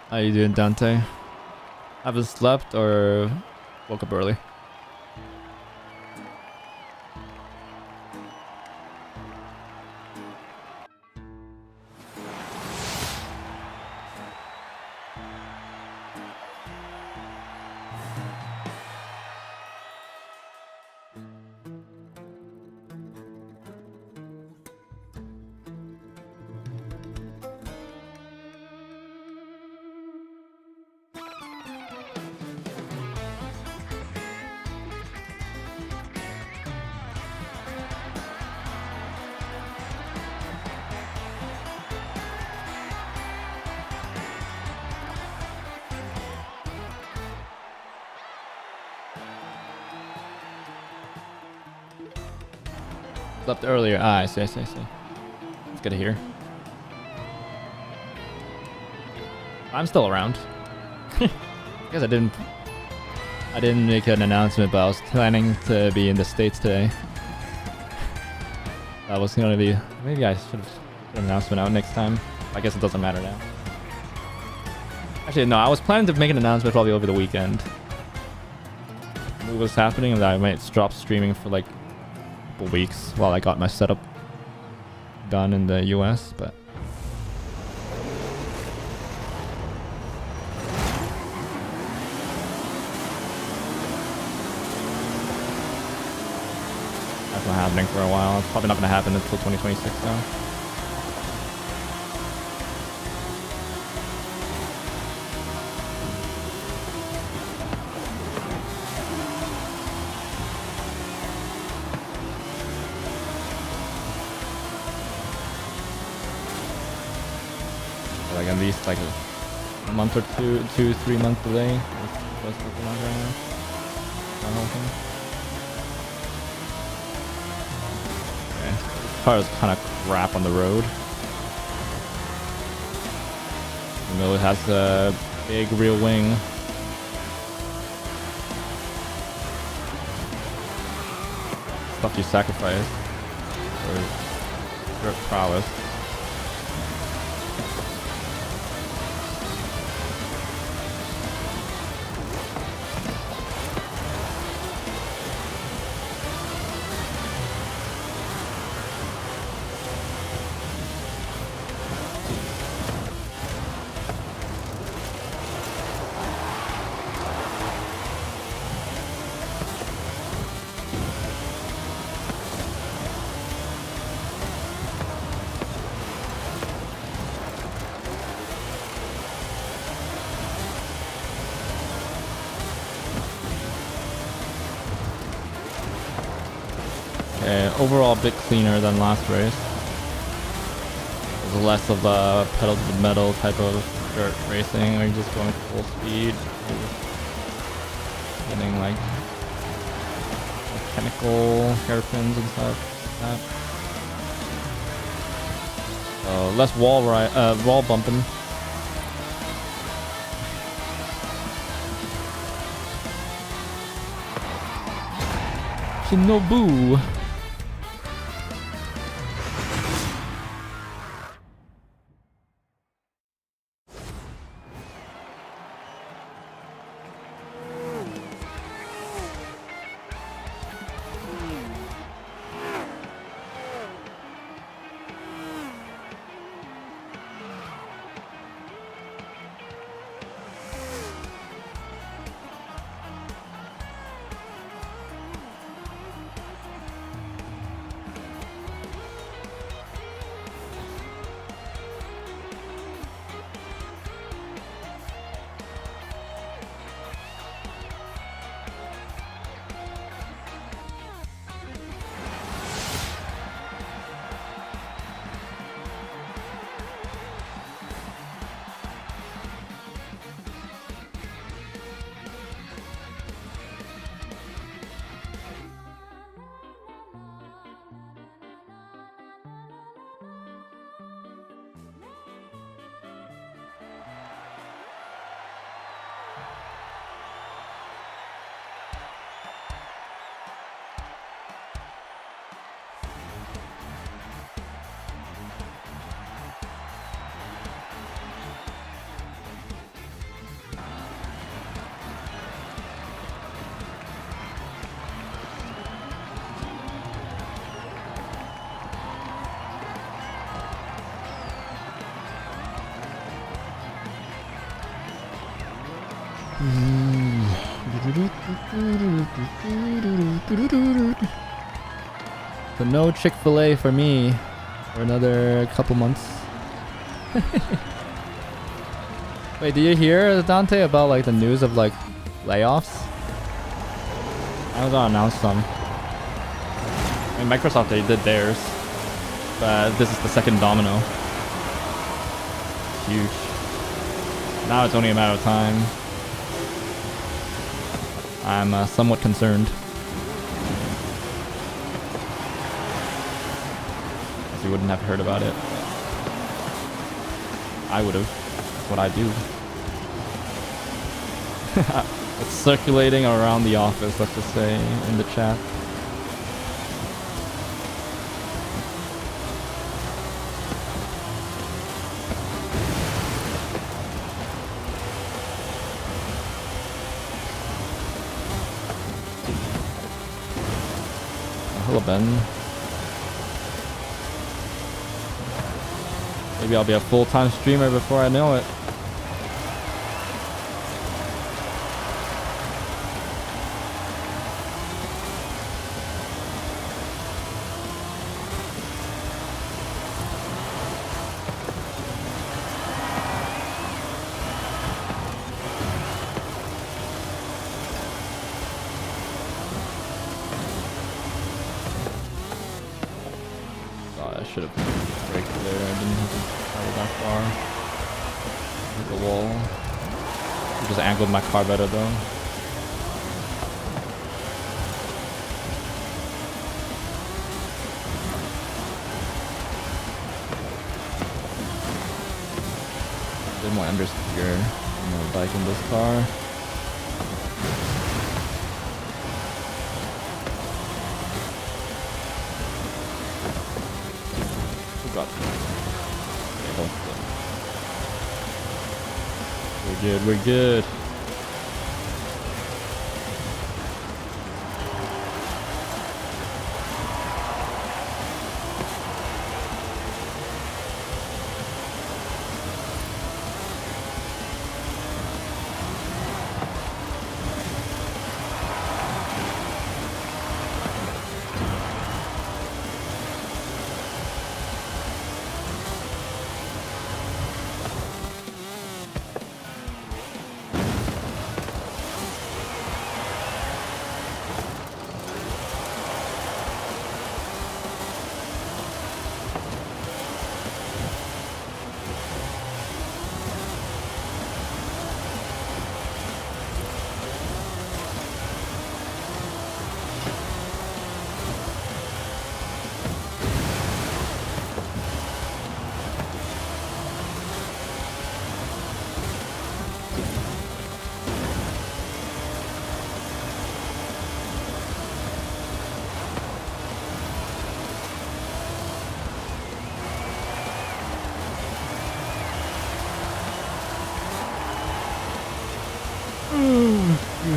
How you doing, Dante? Haven't slept or woke up early? Slept earlier. Ah, I see. It's good to hear. I'm still around. I guess I didn't make an announcement, but I was planning to be in the States today. That was gonna be... Maybe I should have put an announcement out next time. I guess it doesn't matter now. Actually, no, I was planning to make an announcement probably over the weekend. What was happening, and that I might drop streaming for like a couple weeks while I got my setup done in the US, but... That's not happening for a while. It's probably not going to happen until 2026 though. Like at least like a month or 3 month delay. That's looking like right now. That whole thing. Okay. This car is kind of crap on the road. You know, it has a big rear wing. Stuff you sacrifice for dirt prowess. Overall a bit cleaner than last race. There's less of a pedal to the metal type of dirt racing, where you're just going full speed. Getting like mechanical hairpins and stuff like that. So less wall bumping. Shinobu. So no Chick-fil-A for me for another couple months. Wait, did you hear, Dante, about like the news of like layoffs? Amazon announced some. I mean, Microsoft, they did theirs, but this is the second domino. Huge. Now it's only a matter of time. I'm somewhat concerned. you wouldn't have heard about it. I would have. That's what I do. It's circulating around the office, let's just say, in the chat. Hello, Ben. Maybe I'll be a full-time streamer before I know it. I should have braked there. I didn't have to travel that far. Hit the wall. I just angled my car better though. Did more understeer on the bike in this car. God. Okay, we're good, we're good.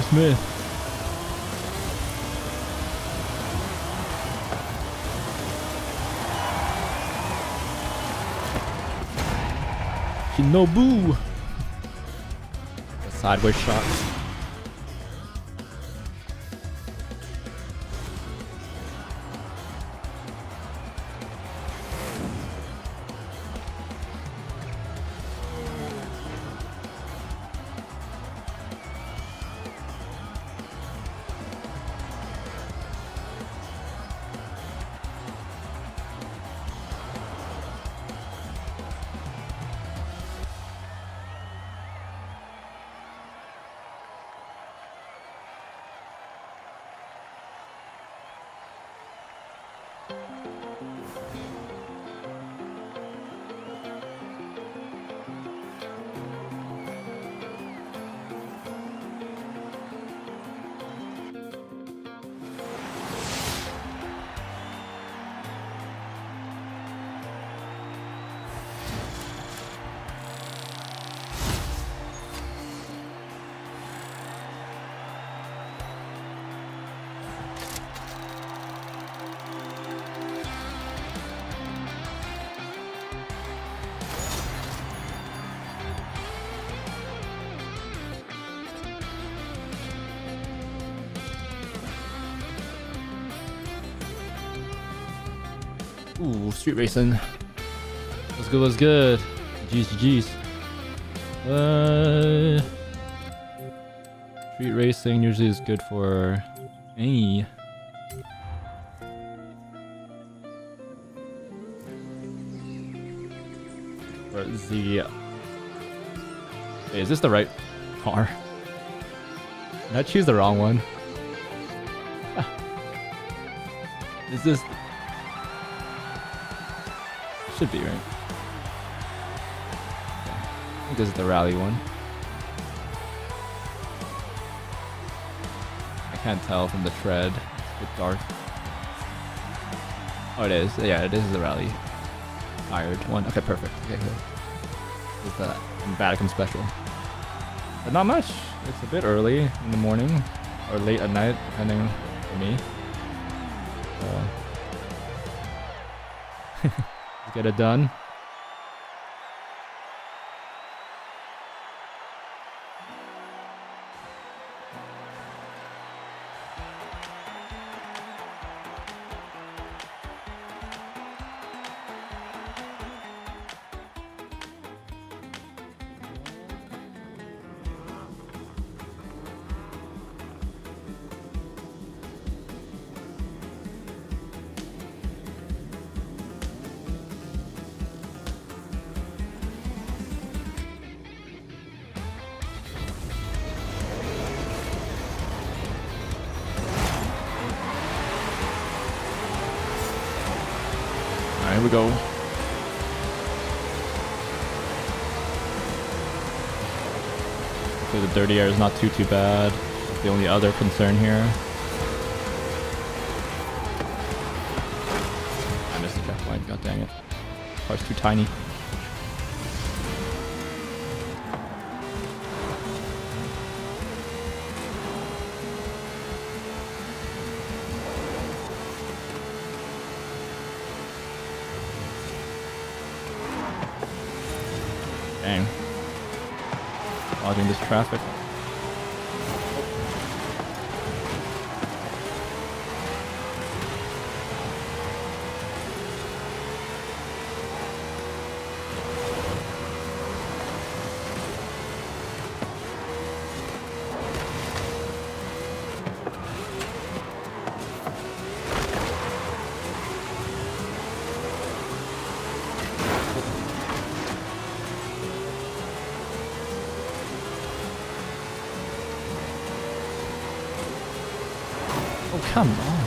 Smith. Shinobu. A sideways shot. Ooh, street racing. What's good, what's good? GG's. Street racing usually is good for any. Or the... Wait, is this the right car? Did I choose the wrong one? Is this... Should be, right? Okay. I think this is the rally one. I can't tell from the tread. It's a bit dark. Oh, it is. Yeah, it is the rally. Tired one. Okay, perfect. Okay, good. This is the Vatican special. But not much. It's a bit early in the morning or late at night, depending for me. Get it done. Here we go. So the dirty air is not too bad. That's the only other concern here. I missed the checkpoint. God dang it. Car's too tiny. Dang. Dodging this traffic. Oh, come on.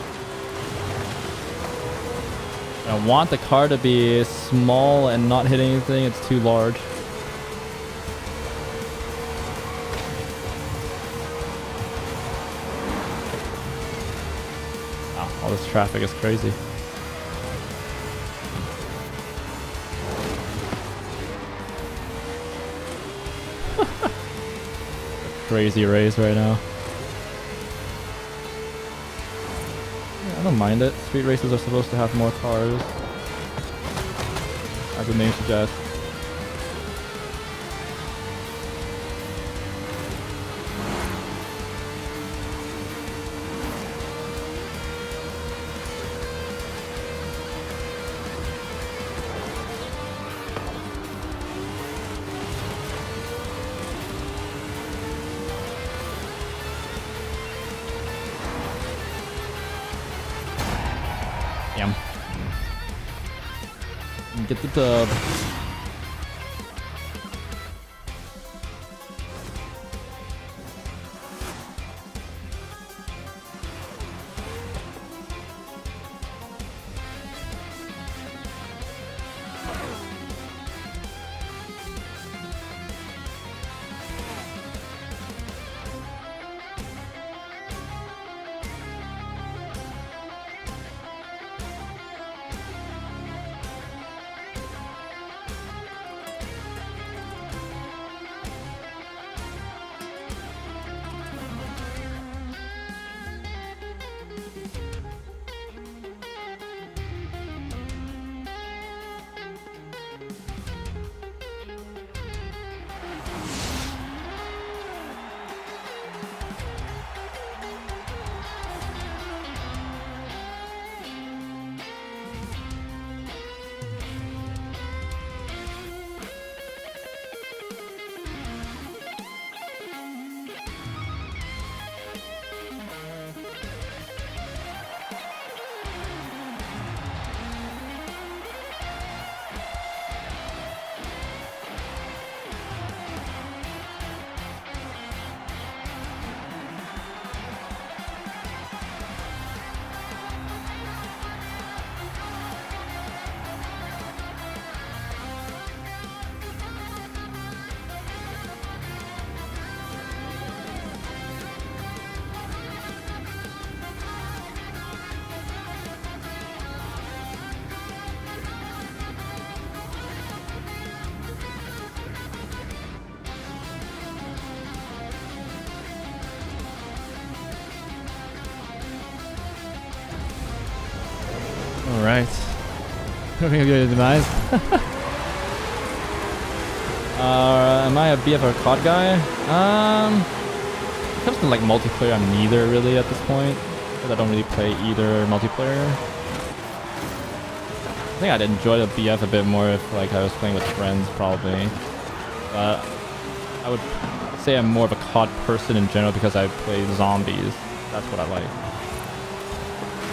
I want the car to be small and not hit anything. It's too large. Wow, all this traffic is crazy. Crazy race right now. I don't mind it. Street races are supposed to have more cars, as the name suggests. Yum. Get the dub. Alright. Having a good demise. Am I a BF or COD guy? When it comes to like multiplayer, I'm neither really at this point. Because I don't really play either multiplayer. I think I'd enjoy the BF a bit more if like I was playing with friends probably. But I would say I'm more of a COD person in general because I play zombies. That's what I like.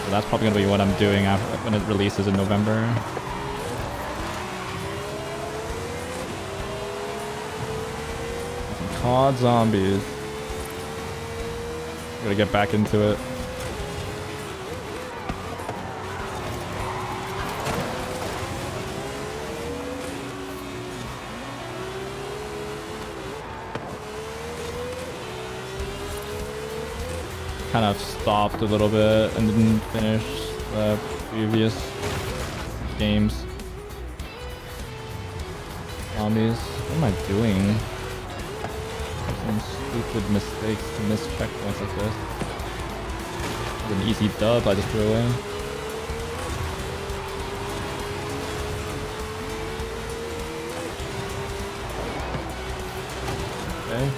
So that's probably gonna be what I'm doing after, when it releases in November. COD zombies. Gotta get back into it. Kind of stopped a little bit and didn't finish the previous games. Zombies. What am I doing? Some stupid mistakes to miss checkpoints like this. It's an easy dub I just threw away. Okay.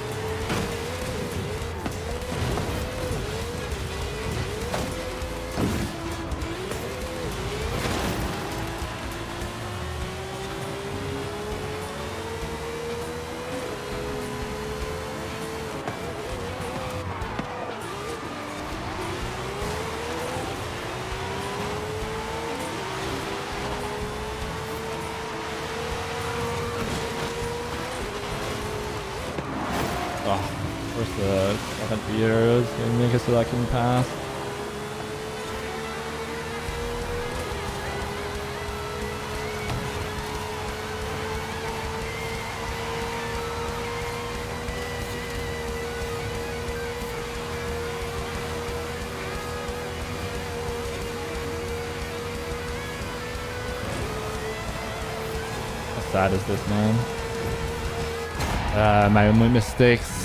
Where's the 70 euros? Gonna make it so I can pass. How sad is this, man? My only mistakes.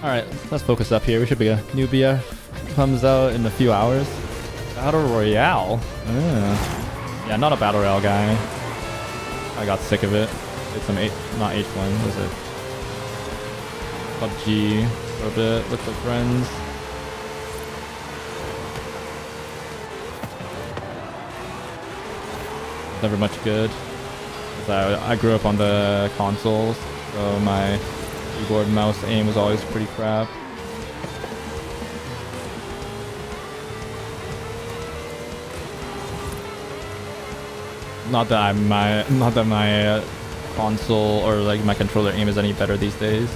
Alright, let's focus up here. We should be a new BF comes out in a few hours. Battle Royale? Yeah, not a Battle Royale guy. I got sick of it. It's some not H1, what is it? PUBG for a bit with the friends. Never much good. I grew up on the consoles, so my keyboard and mouse aim was always pretty crap. Not that my console or like my controller aim is any better these days.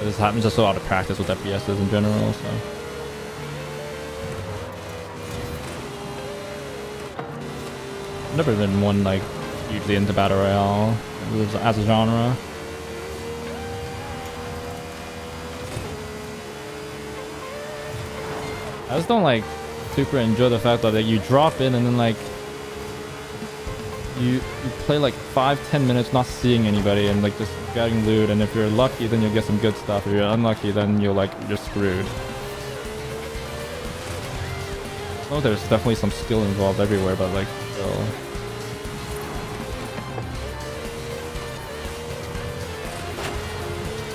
This happens just so out of practice with FPSs in general, so. I've never been one like hugely into Battle Royale as a genre. I just don't like super enjoy the fact that like, you drop in and then like you play like 5-10 minutes not seeing anybody and like just getting loot, and if you're lucky then you'll get some good stuff. If you're unlucky then you're screwed. Oh, there's definitely some skill involved everywhere, but like still.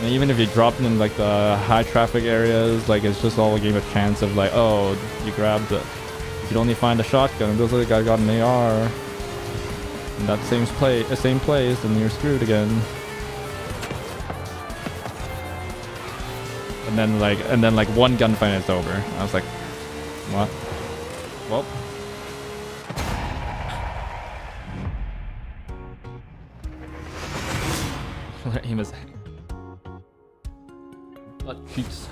And even if you drop in like the high traffic areas, like it's just all a game of chance of like, oh, you grabbed it. You could only find a shotgun, and those other guy got an AR. In that same place, and you're screwed again. And then like one gunfight and it's over. I was like, what? Well. Their aim is butt cheeks.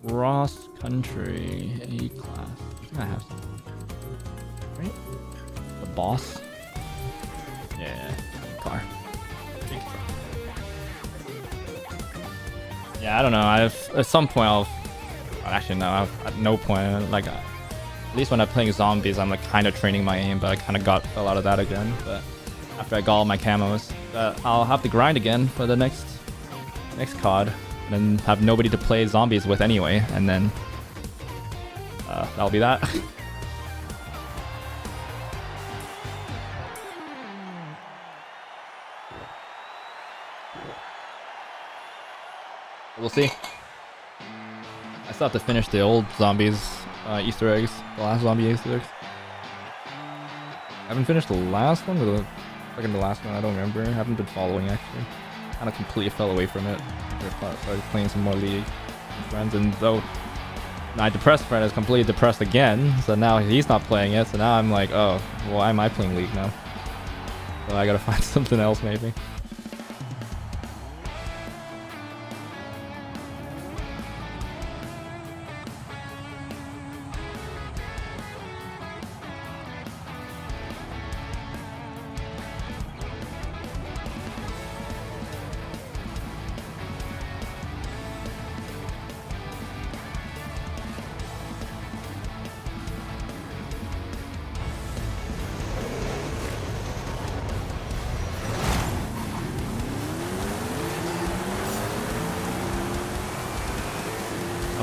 Cross country A class. I think I have some. Right? The boss. Yeah, car. Big car. Yeah, I don't know. At some point well, actually no. At no point like at least when I'm playing zombies, I'm like kind of training my aim, but I kind of fell out of that again. But after I got all my camos, I'll have to grind again for the next COD. And have nobody to play zombies with anyway, and then that'll be that. We'll see. I still have to finish the old zombies Easter eggs, the last zombie Easter eggs. I haven't finished the last one, or the second to last one, I don't remember. I haven't been following actually. Kind of completely fell away from it. Started playing some more League with friends, and though my depressed friend is completely depressed again, so now he's not playing it, so now I'm like, oh, why am I playing League now? So I gotta find something else maybe.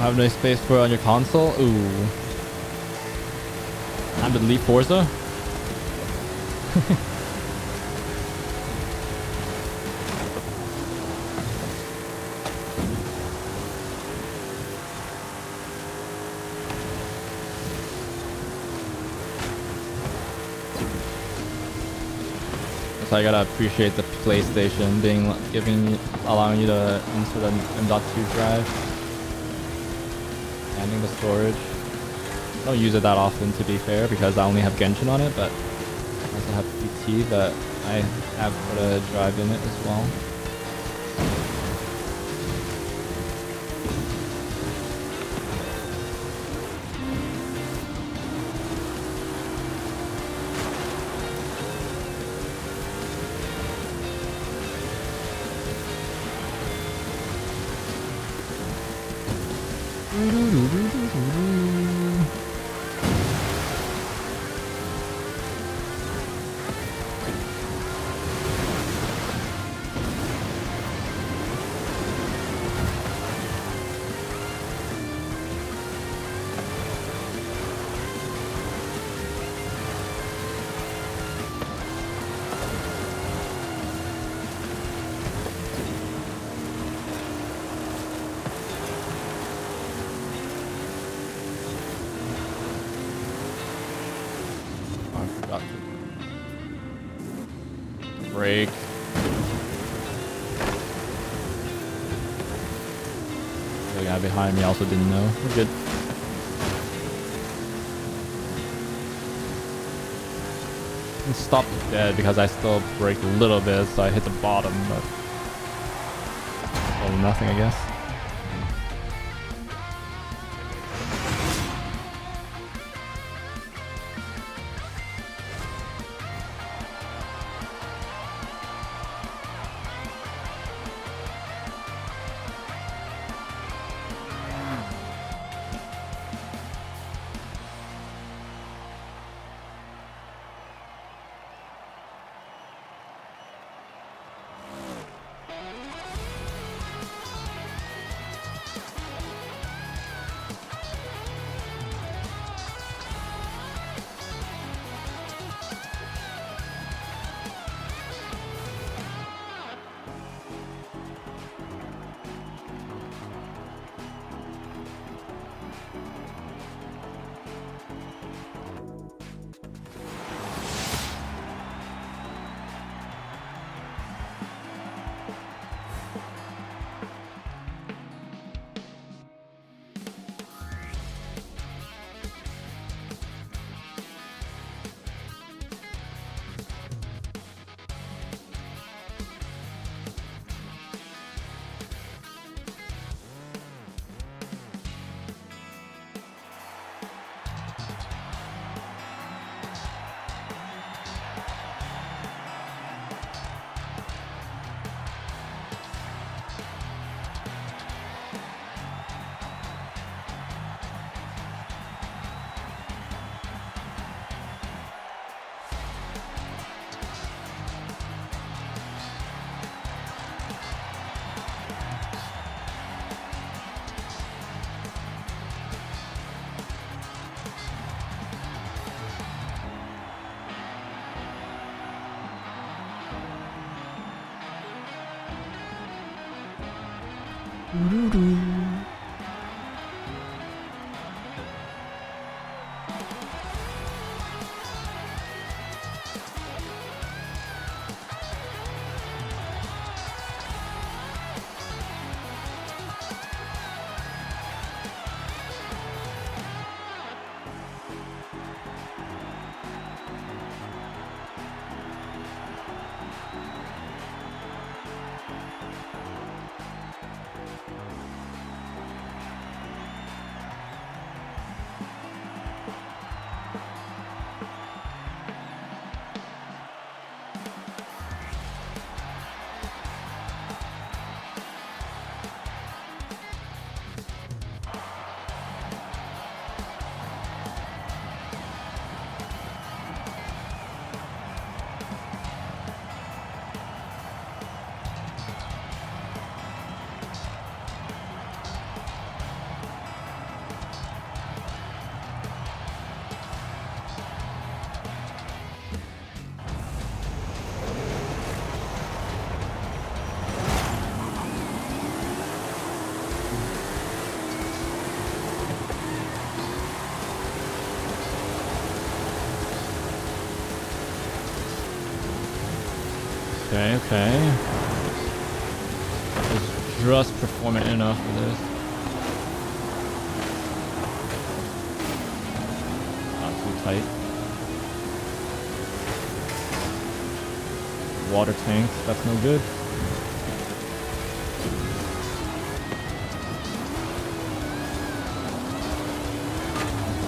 have no space for it on your console? Ooh. Time to delete Forza? So I gotta appreciate the PlayStation allowing you to insert an M.2 drive. Handing the storage. I don't use it that often, to be fair, because I only have Genshin on it, but I also have PT that I have put a drive in it as well. I forgot to brake. The guy behind me also didn't know. We're good. And stopped dead because I still braked a little bit, so I hit the bottom, but oh, nothing, I guess. Okay, okay. It's just performant enough for this. Not too tight. Water tanks, that's no good.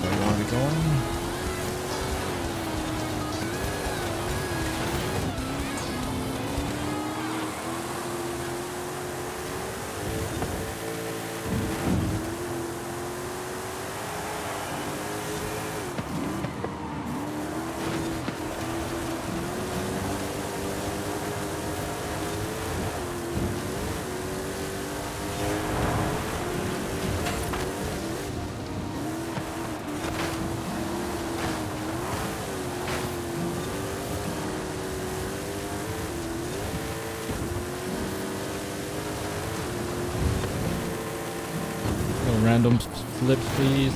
Where you want to be going? No random flips, please.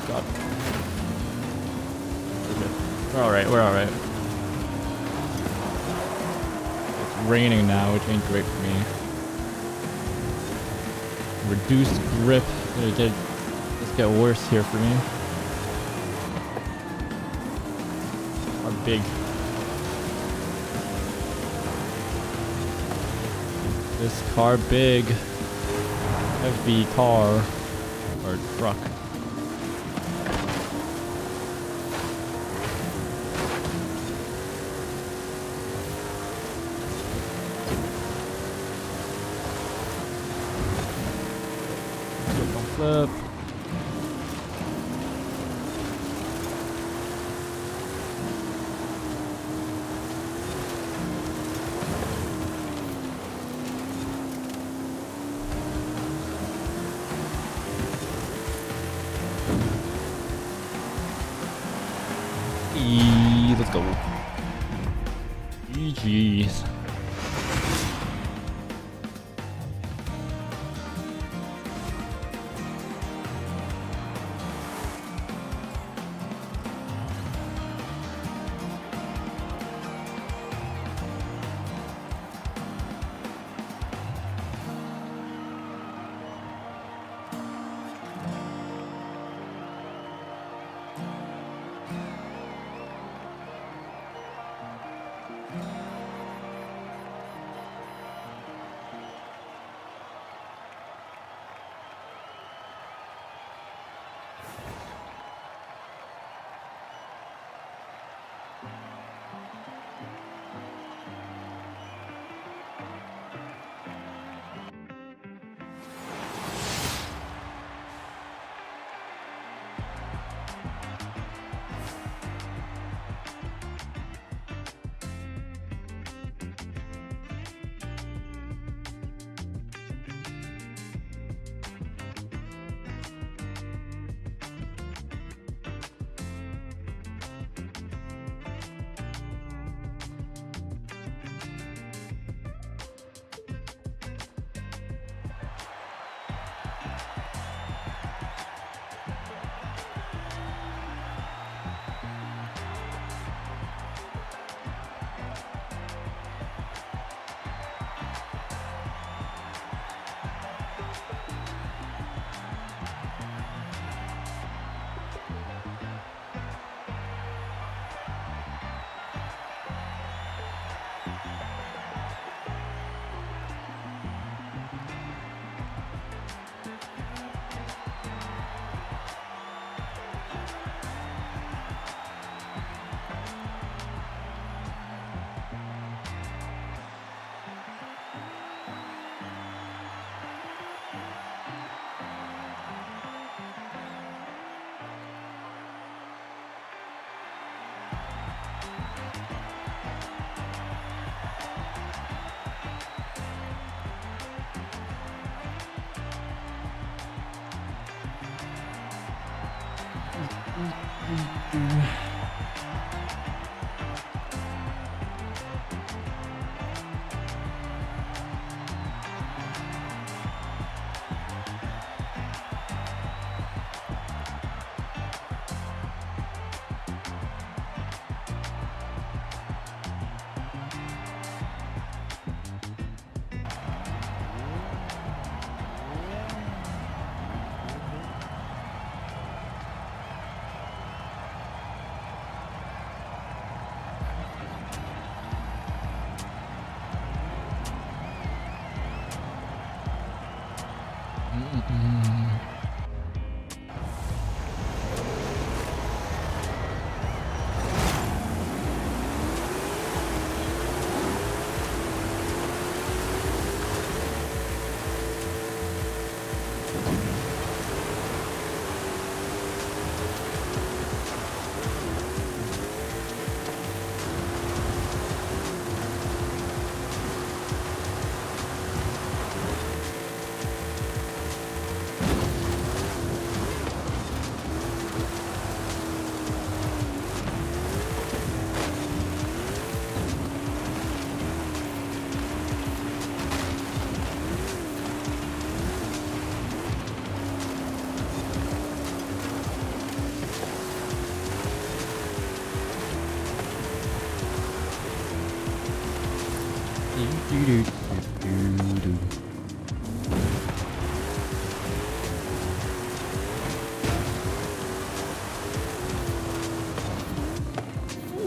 God. We're alright, we're alright. It's raining now, which ain't great for me. Reduced grip. Let's get worse here for me. Are big. This car big. Heavy car. Or truck. Flip. Let's go. GG's.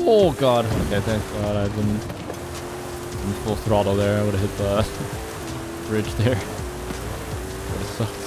Oh god. Okay, thank god I didn't in full throttle there. I would have hit the bridge there. Would have sucked.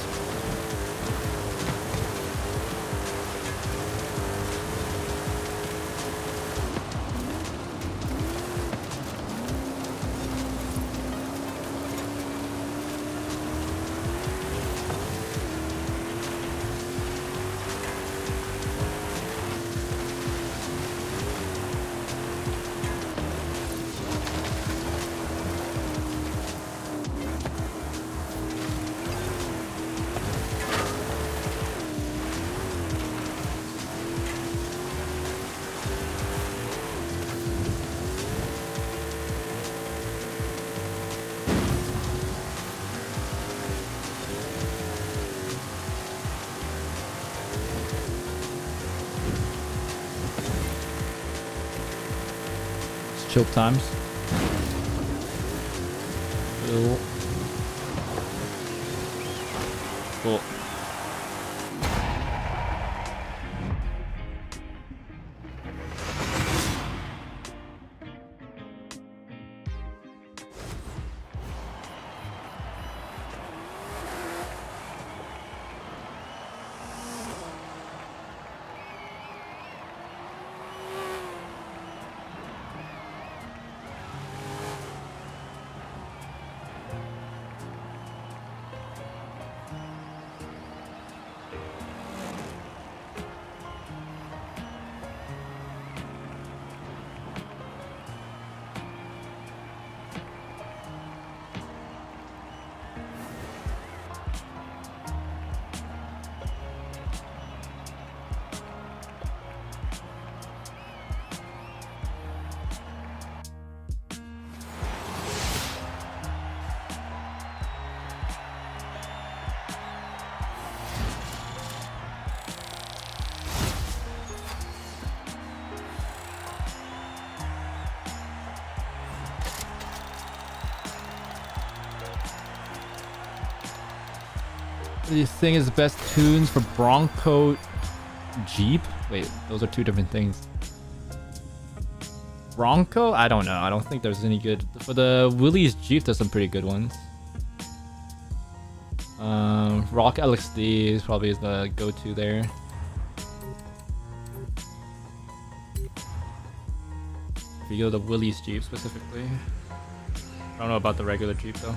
Choke times. Cool. Cool. Do you think is the best tunes for Bronco Jeep? Wait, those are two different things. Bronco? I don't know. I don't think there's any good. For the Willys Jeep, there's some pretty good ones. Rock LXD is probably the go-to there. If you go to the Willys Jeep specifically. I don't know about the regular Jeep though.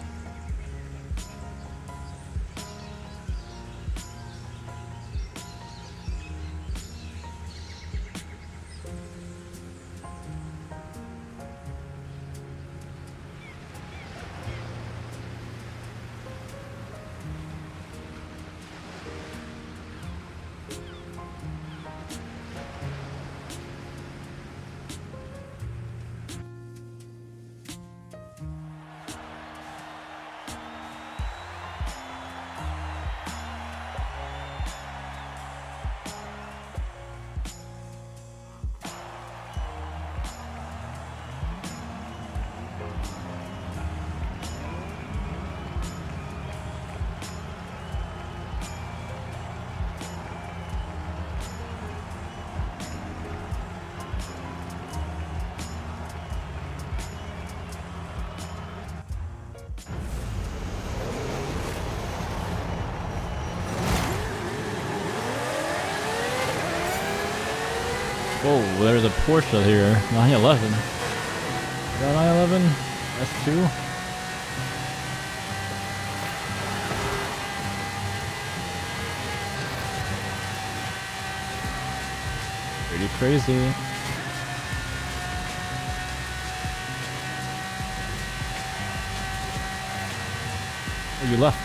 Whoa, there's a Porsche here. 911. Is that 911? S2? Pretty crazy. Oh, you left.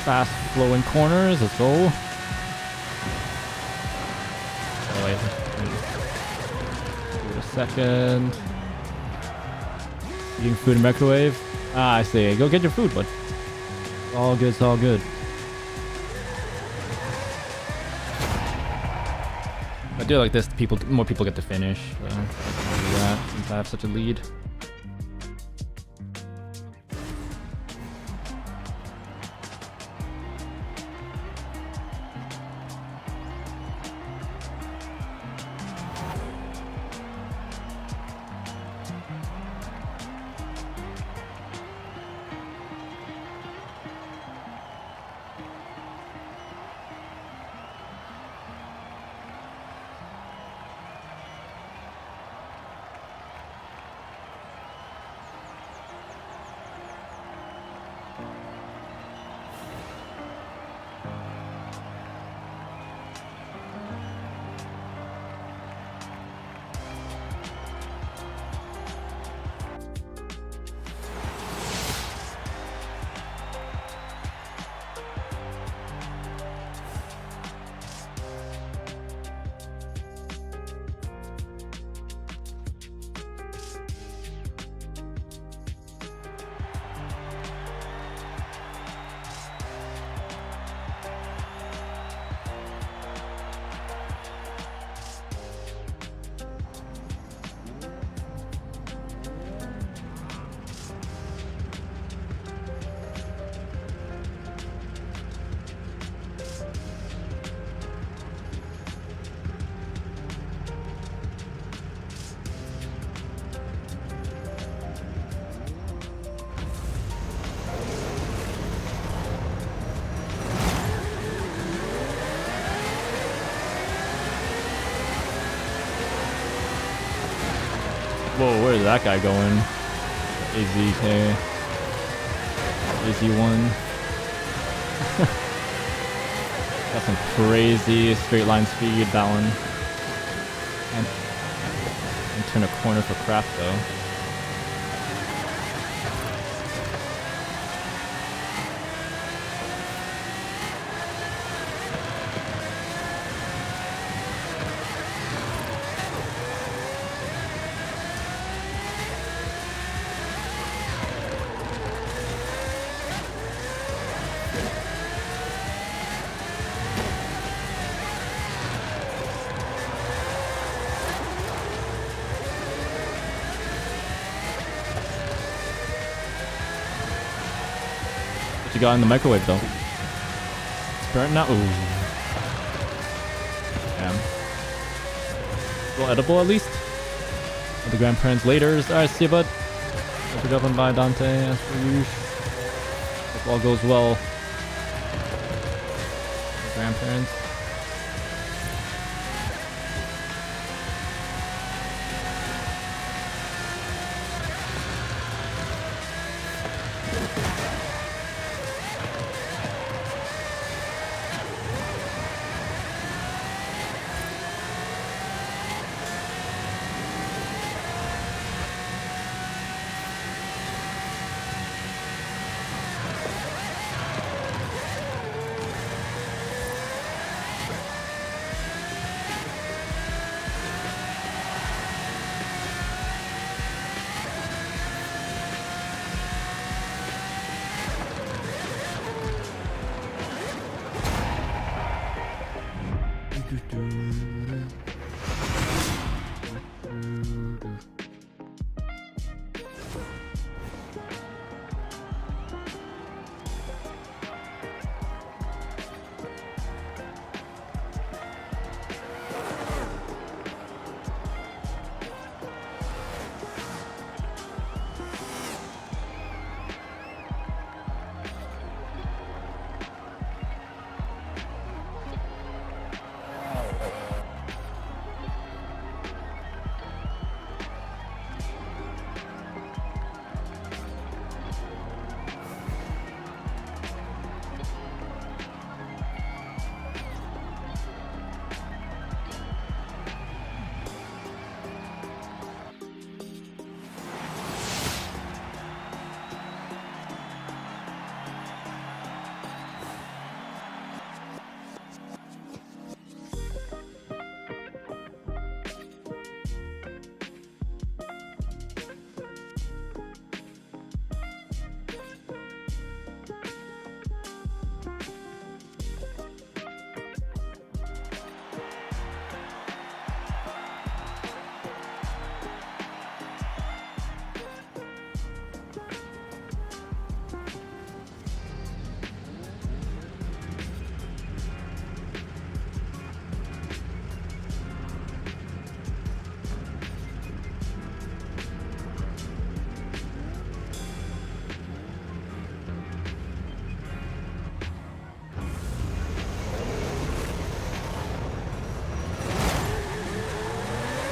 Fast flowing corners. Let's go. Oh wait. Give it a second. Eating food in microwave. Ah, I see. Go get your food, bud. It's all good. It's all good. I do like this. More people get to finish. So I'll do that since I have such a lead. Whoa, where's that guy going? AZK. AZ1. Got some crazy straight line speed, that one. And turn a corner for crap though. What you got in the microwave though? It's burnt now. Ooh. Damn. A little edible at least. With the grandparents later. Alright, see you, bud. Have a good one. Bye, Dante. As per usual. Hope all goes well. The grandparents.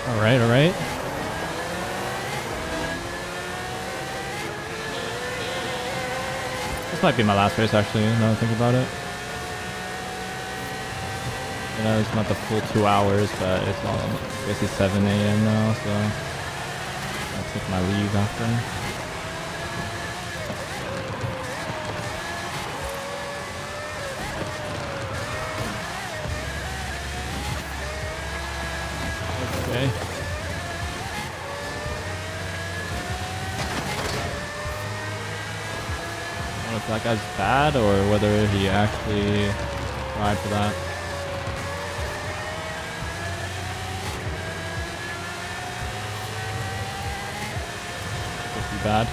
Alright, alright. This might be my last race actually, now that I think about it. You know, it's not the full 2 hours, but it's basically 7 a.m. now, so I'll take my leave after. Okay. I don't know if that guy's bad or whether he actually tried for that. Could be bad.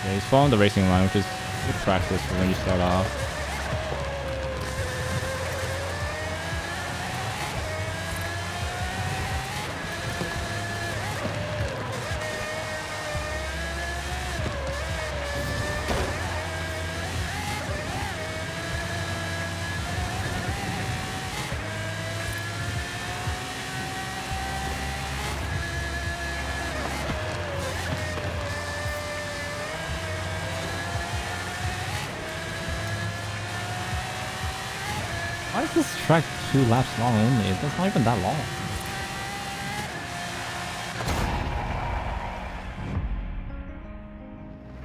Yeah, he's following the racing line, which is good practice for when you start off. Why is this track 2 laps long only? It's not even that long.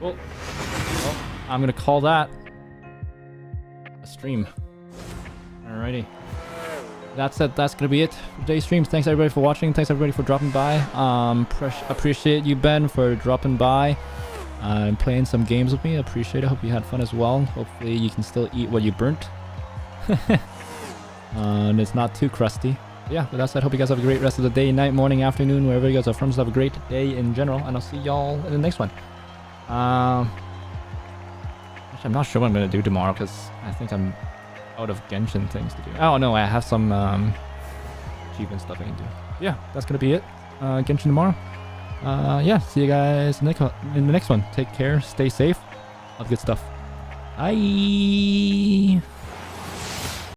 Well, I'm gonna call that a stream. Alrighty. That's it. That's gonna be it for today's streams. Thanks everybody for watching. Thanks everybody for dropping by. Appreciate you, Ben, for dropping by and playing some games with me. Appreciate it. Hope you had fun as well. Hopefully you can still eat what you burnt. And it's not too crusty. But yeah, with that said, hope you guys have a great rest of the day, night, morning, afternoon, wherever you guys are from. Just have a great day in general, and I'll see y'all in the next one. Actually, I'm not sure what I'm gonna do tomorrow because I think I'm out of Genshin things to do. Oh no, I have some achievement stuff I can do. Yeah, that's gonna be it. Genshin tomorrow. Yeah, see you guys in the next one. Take care, stay safe, all the good stuff. Bye.